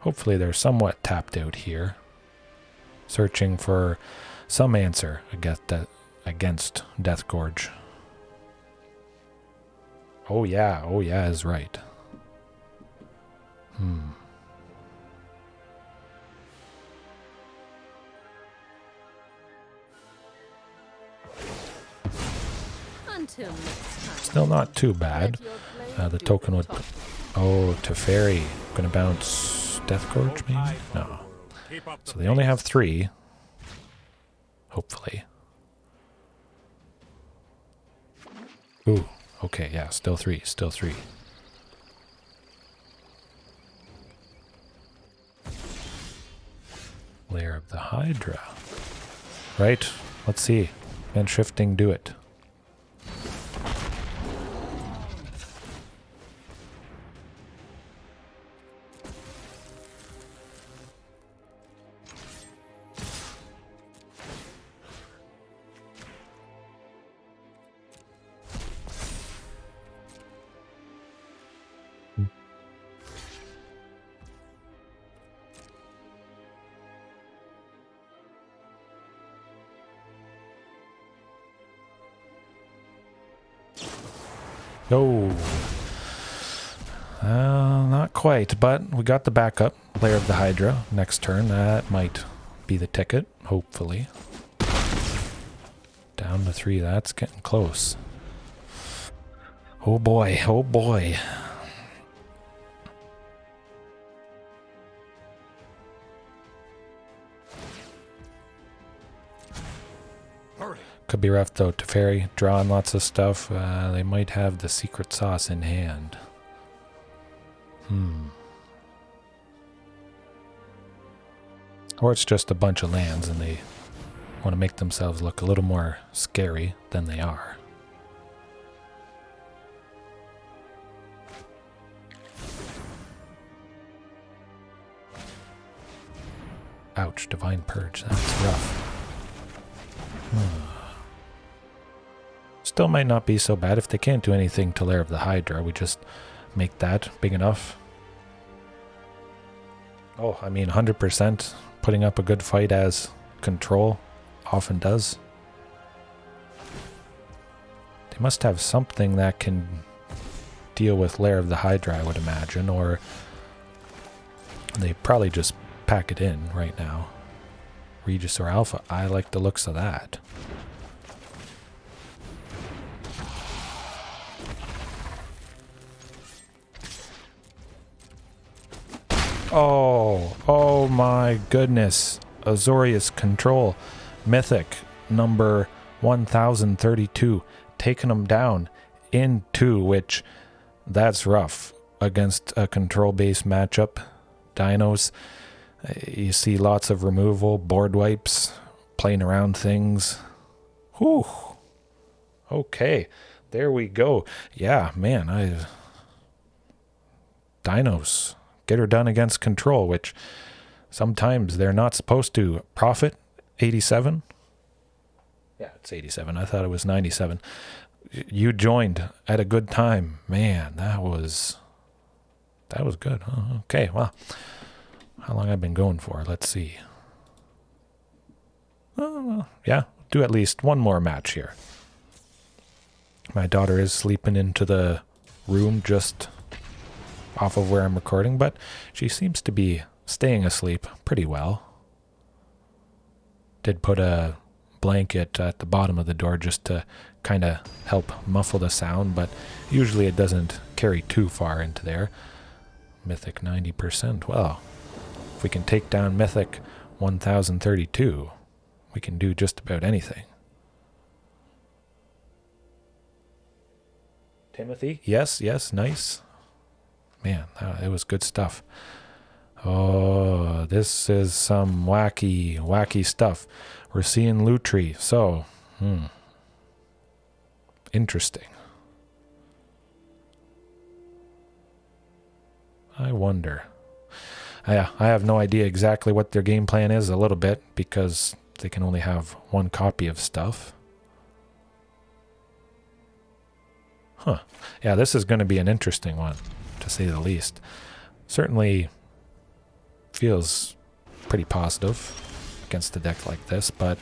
[SPEAKER 1] Hopefully they're somewhat tapped out here. Searching for some answer against Death Gorge. Oh yeah is right.
[SPEAKER 3] Until next time.
[SPEAKER 1] Still not too bad. The token would... Oh, Teferi. Gonna bounce Death Gorge maybe? No. So they only have 3. Hopefully. Ooh, okay, yeah, still 3. Lair of the Hydra. Right, let's see. Can Shifting do it? No. Not quite, but we got the backup. Lair of the Hydra next turn. That might be the ticket, hopefully. Down to 3. That's getting close. Oh boy, oh boy. Could be rough though. Teferi drawing lots of stuff. They might have the secret sauce in hand. Or it's just a bunch of lands and they want to make themselves look a little more scary than they are. Ouch, Divine Purge. That's rough. Still might not be so bad. If they can't do anything to Lair of the Hydra, we just make that big enough. Oh, I mean, 100% putting up a good fight as control often does. They must have something that can deal with Lair of the Hydra, I would imagine, or they probably just pack it in right now. Regisaur Alpha, I like the looks of that. Oh my goodness. Azorius Control, Mythic, number 1032, taking them down in 2, which, that's rough against a control-based matchup. Dinos, you see lots of removal, board wipes, playing around things. Whew. Okay, there we go. Yeah, man, Dinos get her done against control, which sometimes they're not supposed to. Profit, 87? Yeah, it's 87. I thought it was 97. You joined at a good time. Man, that was good. Oh, okay, well, how long I've been going for? Let's see. Well, yeah, do at least one more match here. My daughter is sleeping into the room just off of where I'm recording, but she seems to be staying asleep pretty well. Did put a blanket at the bottom of the door just to kind of help muffle the sound, but usually it doesn't carry too far into there. Mythic 90%. Well, if we can take down Mythic 1032, we can do just about anything. Timothy? Yes, nice. Man, it was good stuff. Oh, this is some wacky stuff. We're seeing Lutri, so, interesting. I wonder. Yeah, I have no idea exactly what their game plan is, a little bit, because they can only have one copy of stuff. Huh. Yeah, this is going to be an interesting one, to say the least. Certainly feels pretty positive against a deck like this, but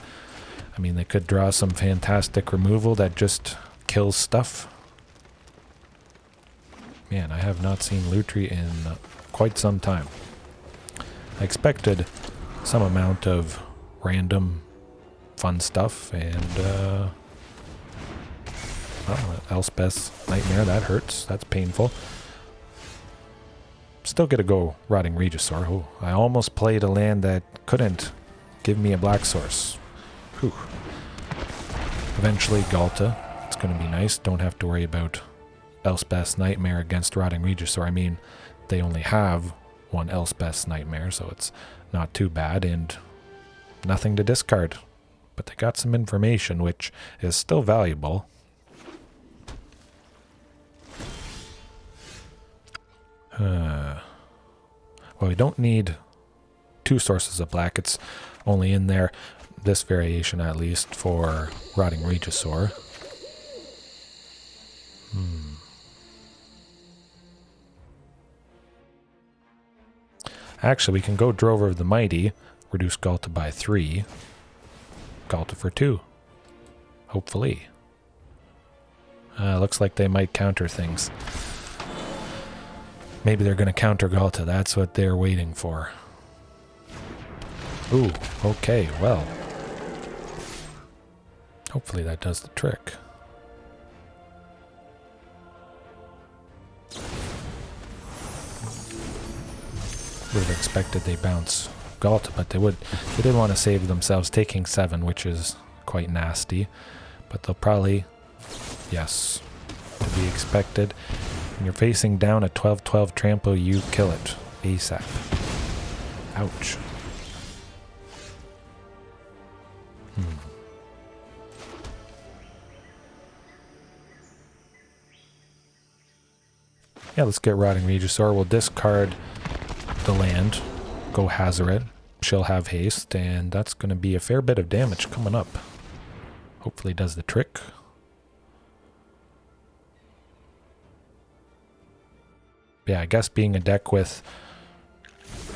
[SPEAKER 1] I mean, they could draw some fantastic removal that just kills stuff. Man, I have not seen Lutri in quite some time. I expected some amount of random fun stuff, and Elspeth's Nightmare, that hurts. That's painful. Still get to go Rotting Regisaur. Oh, I almost played a land that couldn't give me a black source. Whew. Eventually Ghalta. It's going to be nice. Don't have to worry about Elspeth's Nightmare against Rotting Regisaur. I mean, they only have one Elspeth's Nightmare, so it's not too bad, and nothing to discard. But they got some information, which is still valuable. Well, we don't need 2 sources of black. It's only in there, this variation at least, for Rotting Regisaur. Actually, we can go Drover of the Mighty, reduce Ghalta by 3. Ghalta for 2. Hopefully. Looks like they might counter things. Maybe they're going to counter Ghalta. That's what they're waiting for. Ooh, okay, well. Hopefully that does the trick. Would have expected they bounce Ghalta, but they did want to save themselves, taking 7, which is quite nasty. But they'll probably, yes, to be expected. When you're facing down a 12/12 Trample, you kill it ASAP. Ouch. Yeah, let's get Rotting Regisaur. We'll discard the land, go Hazoret. She'll have haste, and that's going to be a fair bit of damage coming up. Hopefully does the trick. Yeah, I guess being a deck with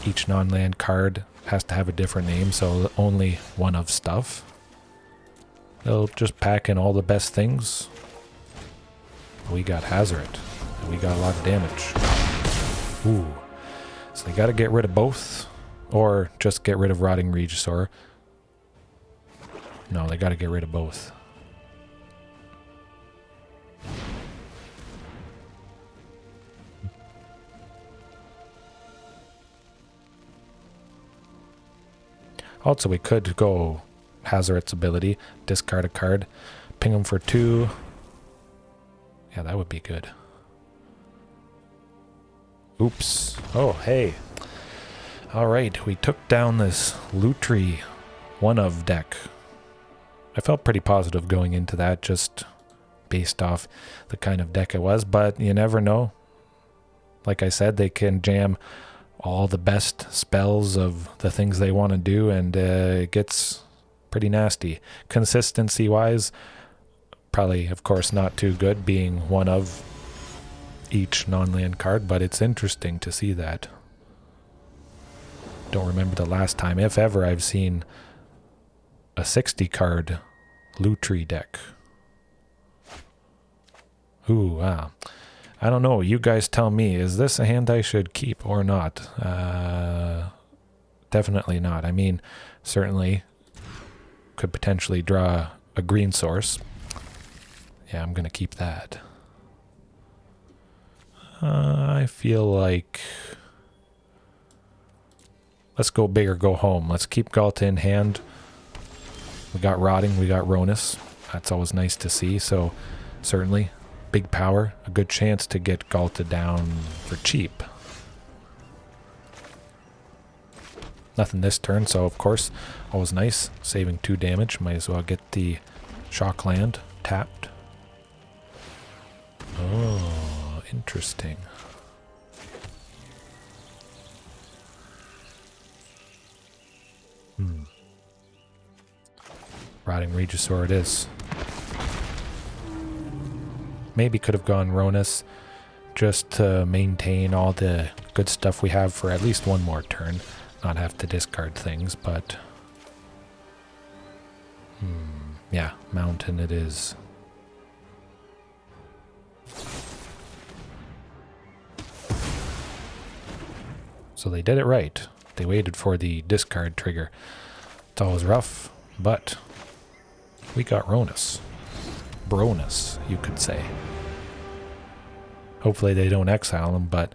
[SPEAKER 1] each non-land card has to have a different name, so only one of stuff. They'll just pack in all the best things. We got Hazoret. We got a lot of damage. Ooh. So they gotta get rid of both. Or just get rid of Rotting Regisaur. No, they gotta get rid of both. Also, we could go Hazoret's ability, discard a card, ping him for 2. Yeah, that would be good. Oops. Oh, hey. Alright, we took down this Lutri one-of deck. I felt pretty positive going into that, just based off the kind of deck it was, but you never know. Like I said, they can jam all the best spells of the things they want to do, and it gets pretty nasty. Consistency-wise, probably, of course, not too good, being one of each non-land card, but it's interesting to see that. Don't remember the last time, if ever, I've seen a 60-card Lutri deck. Ooh, wow. I don't know. You guys tell me. Is this a hand I should keep or not? Definitely not. I mean, certainly could potentially draw a green source. Yeah, I'm going to keep that. I feel like... Let's go big or go home. Let's keep Ghalta in hand. We got Rotting, we got Rhonas. That's always nice to see, so certainly big power. A good chance to get Ghalta down for cheap. Nothing this turn, so of course, always nice. Saving 2 damage. Might as well get the shock land tapped. Oh, interesting. Rotting Regisaur it is. Maybe could have gone Rhonas just to maintain all the good stuff we have for at least one more turn. Not have to discard things, but... yeah, Mountain it is. So they did it right. They waited for the discard trigger. It's always rough, but we got Rhonas. Bronus, you could say. Hopefully they don't exile him, but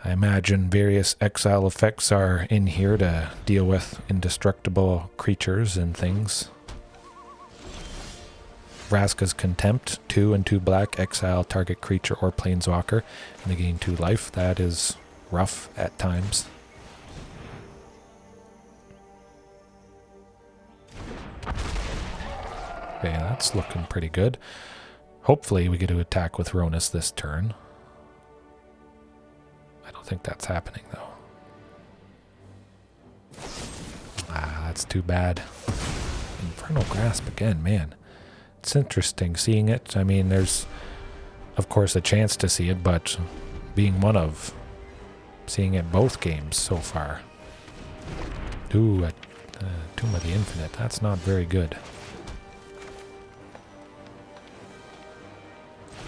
[SPEAKER 1] I imagine various exile effects are in here to deal with indestructible creatures and things. Vraska's Contempt, 2 and 2 black, exile target creature or planeswalker, and they gain 2 life. That is rough at times. Okay, that's looking pretty good. Hopefully we get to attack with Rhonas this turn. I don't think that's happening though. Ah, that's too bad. Infernal Grasp again, man. It's interesting seeing it. I mean, there's of course a chance to see it, but being one of seeing it both games so far. Ooh, Tomb of the Infinite. That's not very good.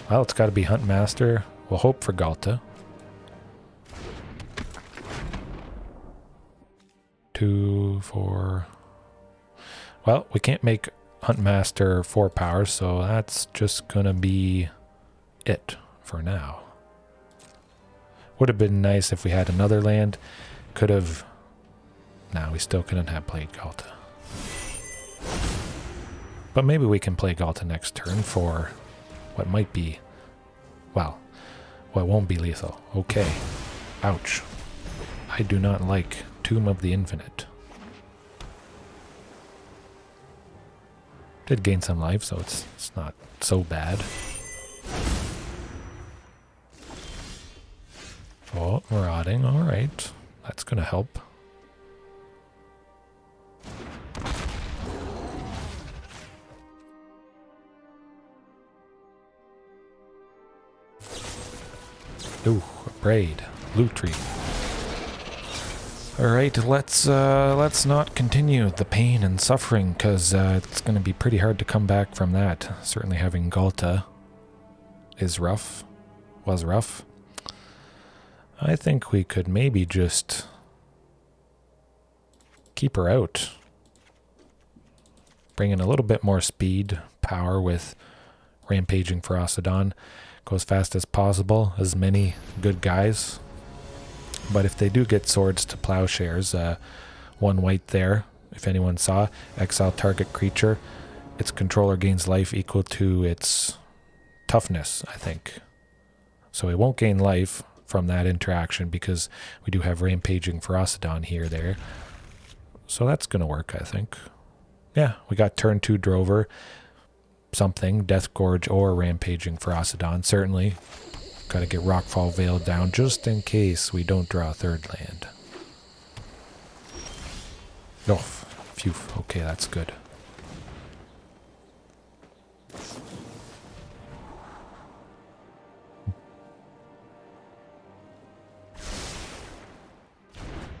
[SPEAKER 1] Well, it's got to be Huntmaster. We'll hope for Ghalta. 2, 4. Well, we can't make Huntmaster 4 power, so that's just going to be it for now. Would have been nice if we had another land. Could have... Nah, we still couldn't have played Ghalta. But maybe we can play Ghalta next turn for what might be... Well, what won't be lethal. Okay. Ouch. I do not like Tomb of the Infinite. Did gain some life, so it's not so bad. Oh, Marauding, alright. That's gonna help. Ooh, a Braid. Lutri. Alright, let's not continue the pain and suffering, because it's going to be pretty hard to come back from that. Certainly having Ghalta is rough. Was rough. I think we could maybe just keep her out. Bring in a little bit more speed, power with Rampaging Ferocidon. Go as fast as possible, as many good guys. But if they do get swords to plowshares, one white there, if anyone saw, exile target creature, its controller gains life equal to its toughness, I think. So it won't gain life from that interaction because we do have Rampaging Ferocidon here, there. So that's going to work, I think. Yeah, we got turn 2 Drover, something, Death Gorge or Rampaging Ferocidon, certainly. Got to get Rockfall Veil down just in case we don't draw a third land. Oh, phew. Okay, that's good.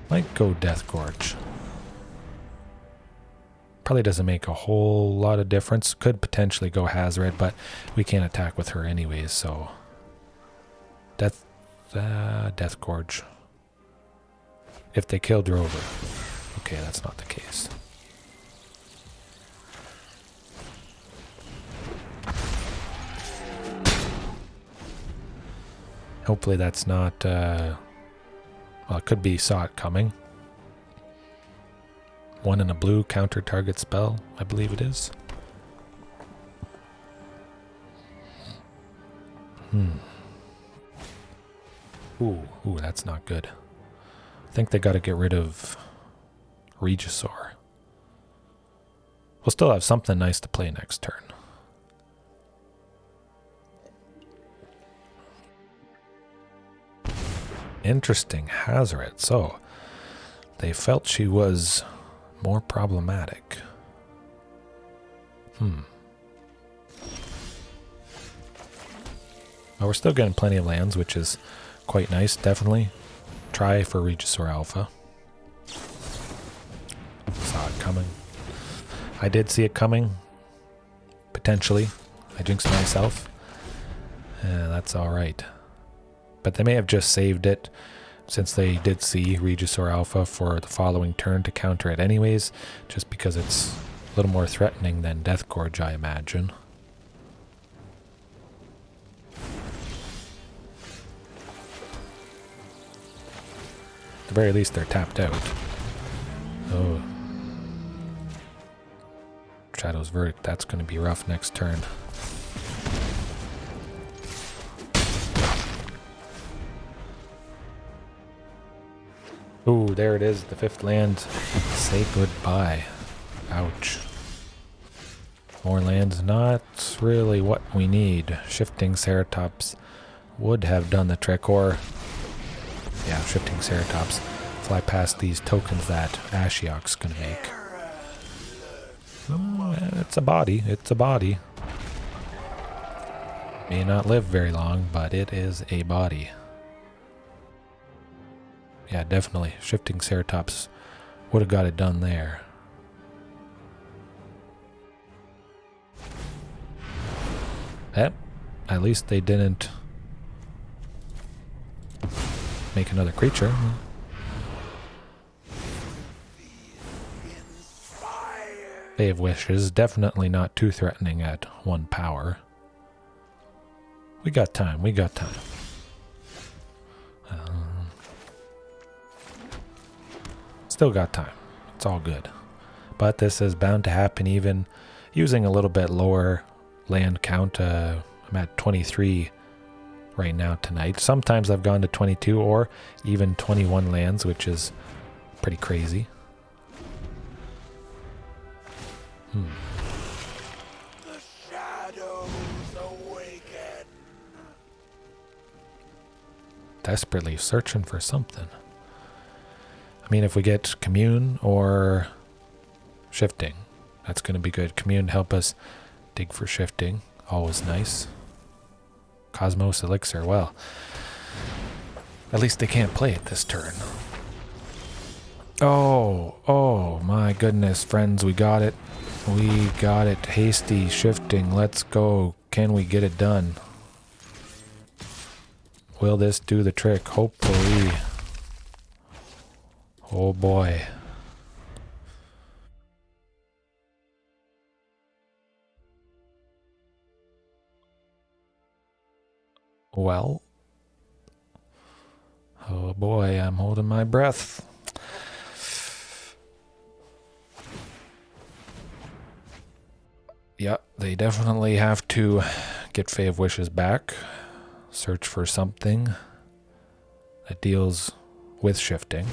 [SPEAKER 1] Might go Death Gorge. Probably doesn't make a whole lot of difference. Could potentially go Hazoret, but we can't attack with her anyways, so... Death Gorge. If they kill Drover. Okay, that's not the case. Hopefully that's not... well, it could be saw it coming. 1 in a blue, counter target spell, I believe it is. Ooh, that's not good. I think they got to get rid of Regisaur. We'll still have something nice to play next turn. Interesting, Hazoret. So, they felt she was more problematic. Well, we're still getting plenty of lands, which is quite nice, definitely. Try for Regisaur Alpha. Saw it coming. I did see it coming. Potentially. I jinxed myself. That's alright. But they may have just saved it, since they did see Regisaur Alpha for the following turn to counter it anyways, just because it's a little more threatening than Death Gorge, I imagine. At the very least, they're tapped out. Oh. Shadow's Verdict, that's going to be rough next turn. Ooh, there it is, the 5th land. Say goodbye. Ouch. More lands, not really what we need. Shifting Ceratops would have done the trick, or... yeah, Shifting Ceratops. Fly past these tokens that Ashiok's gonna make. It's a body, it's a body. May not live very long, but it is a body. Yeah, definitely. Shifting Ceratops would have got it done there. Yep. At least they didn't make another creature. Bay of Wishes, definitely not too threatening at 1 power. We got time, we got time. Still got time. It's all good. But this is bound to happen even using a little bit lower land count. I'm at 23 right now tonight. Sometimes I've gone to 22 or even 21 lands, which is pretty crazy.
[SPEAKER 2] The shadows awaken.
[SPEAKER 1] Desperately searching for something. I mean, if we get Commune or Shifting, that's going to be good. Commune help us dig for Shifting. Always nice. Cosmos Elixir, well, at least they can't play it this turn. Oh my goodness, friends, we got it. We got it. Hasty shifting. Let's go. Can we get it done? Will this do the trick? Hopefully. Oh boy. Well. Oh boy, I'm holding my breath. Yeah, they definitely have to get Fae of Wishes back. Search for something that deals with shifting.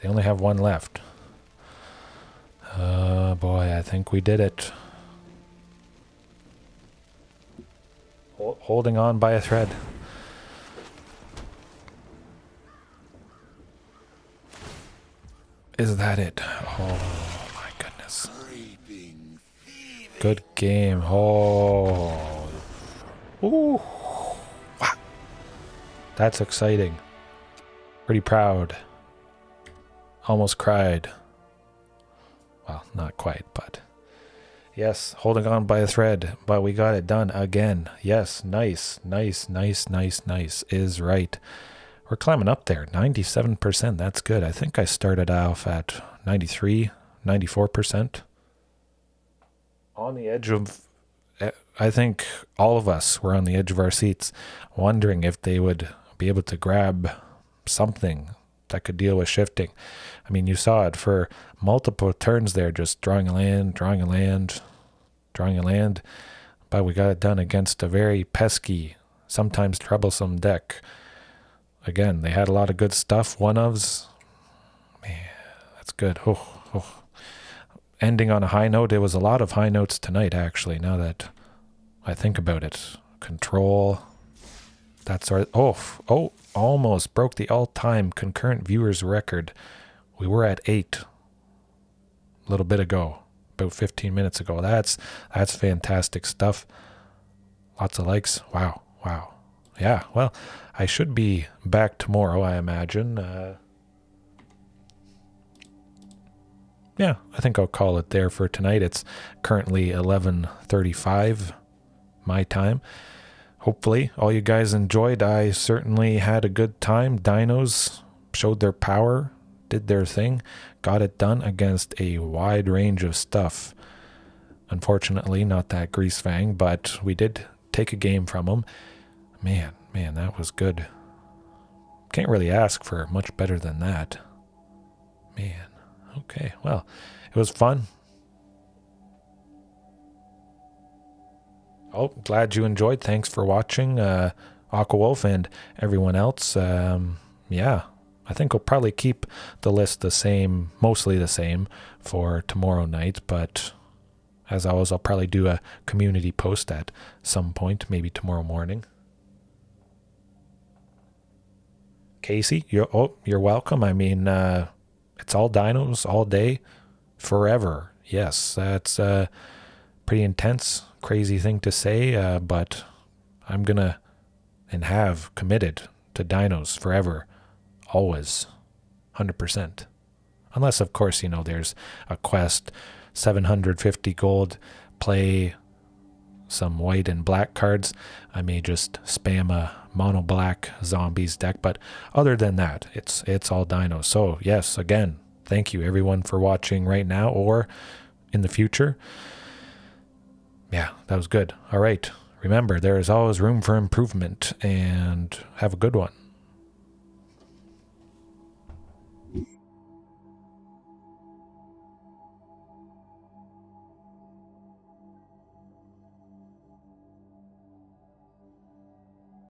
[SPEAKER 1] They only have one left. Oh boy, I think we did it. Holding on by a thread. Is that it? Oh my goodness. Good game. Oh. Ooh. Wow. That's exciting. Pretty proud. Almost cried. Well, not quite, but yes, holding on by a thread, but we got it done again. Yes, nice is right. We're climbing up there, 97%. That's good. I think I started off at 93, 94%. On the edge of, I think all of us were on the edge of our seats, wondering if they would be able to grab something that could deal with shifting. I mean, you saw it for multiple turns there, just drawing a land, drawing a land, drawing a land. But we got it done against a very pesky, sometimes troublesome deck. Again, they had a lot of good stuff. One-ofs. Man, that's good. Oh. Ending on a high note. It was a lot of high notes tonight, actually, now that I think about it. Control. That sort of... Oh, almost broke the all-time concurrent viewers record. We were at 8 a little bit ago, about 15 minutes ago. That's fantastic stuff. Lots of likes. Wow. Yeah, well, I should be back tomorrow, I imagine. Yeah, I think I'll call it there for tonight. It's currently 11:35 my time. Hopefully, all you guys enjoyed. I certainly had a good time. Dinos showed their power, did their thing, got it done against a wide range of stuff. Unfortunately, not that Greasefang, but we did take a game from them. Man, that was good. Can't really ask for much better than that. Man, okay, well, it was fun. Oh, glad you enjoyed. Thanks for watching, Aquawolf and everyone else. Yeah, I think we'll probably keep the list the same, mostly the same, for tomorrow night, but as always, I'll probably do a community post at some point, maybe tomorrow morning. Casey, you're welcome. I mean, it's all dinos all day, forever. Yes, that's pretty intense, crazy thing to say, but I'm gonna and have committed to dinos forever, always, 100%. Unless, of course, there's a quest, 750 gold, play some white and black cards. I may just spam a mono black zombies deck, but other than that, it's all dinos. So yes, again, thank you everyone for watching right now or in the future. Yeah, that was good. All right, remember, there is always room for improvement, and have a good one.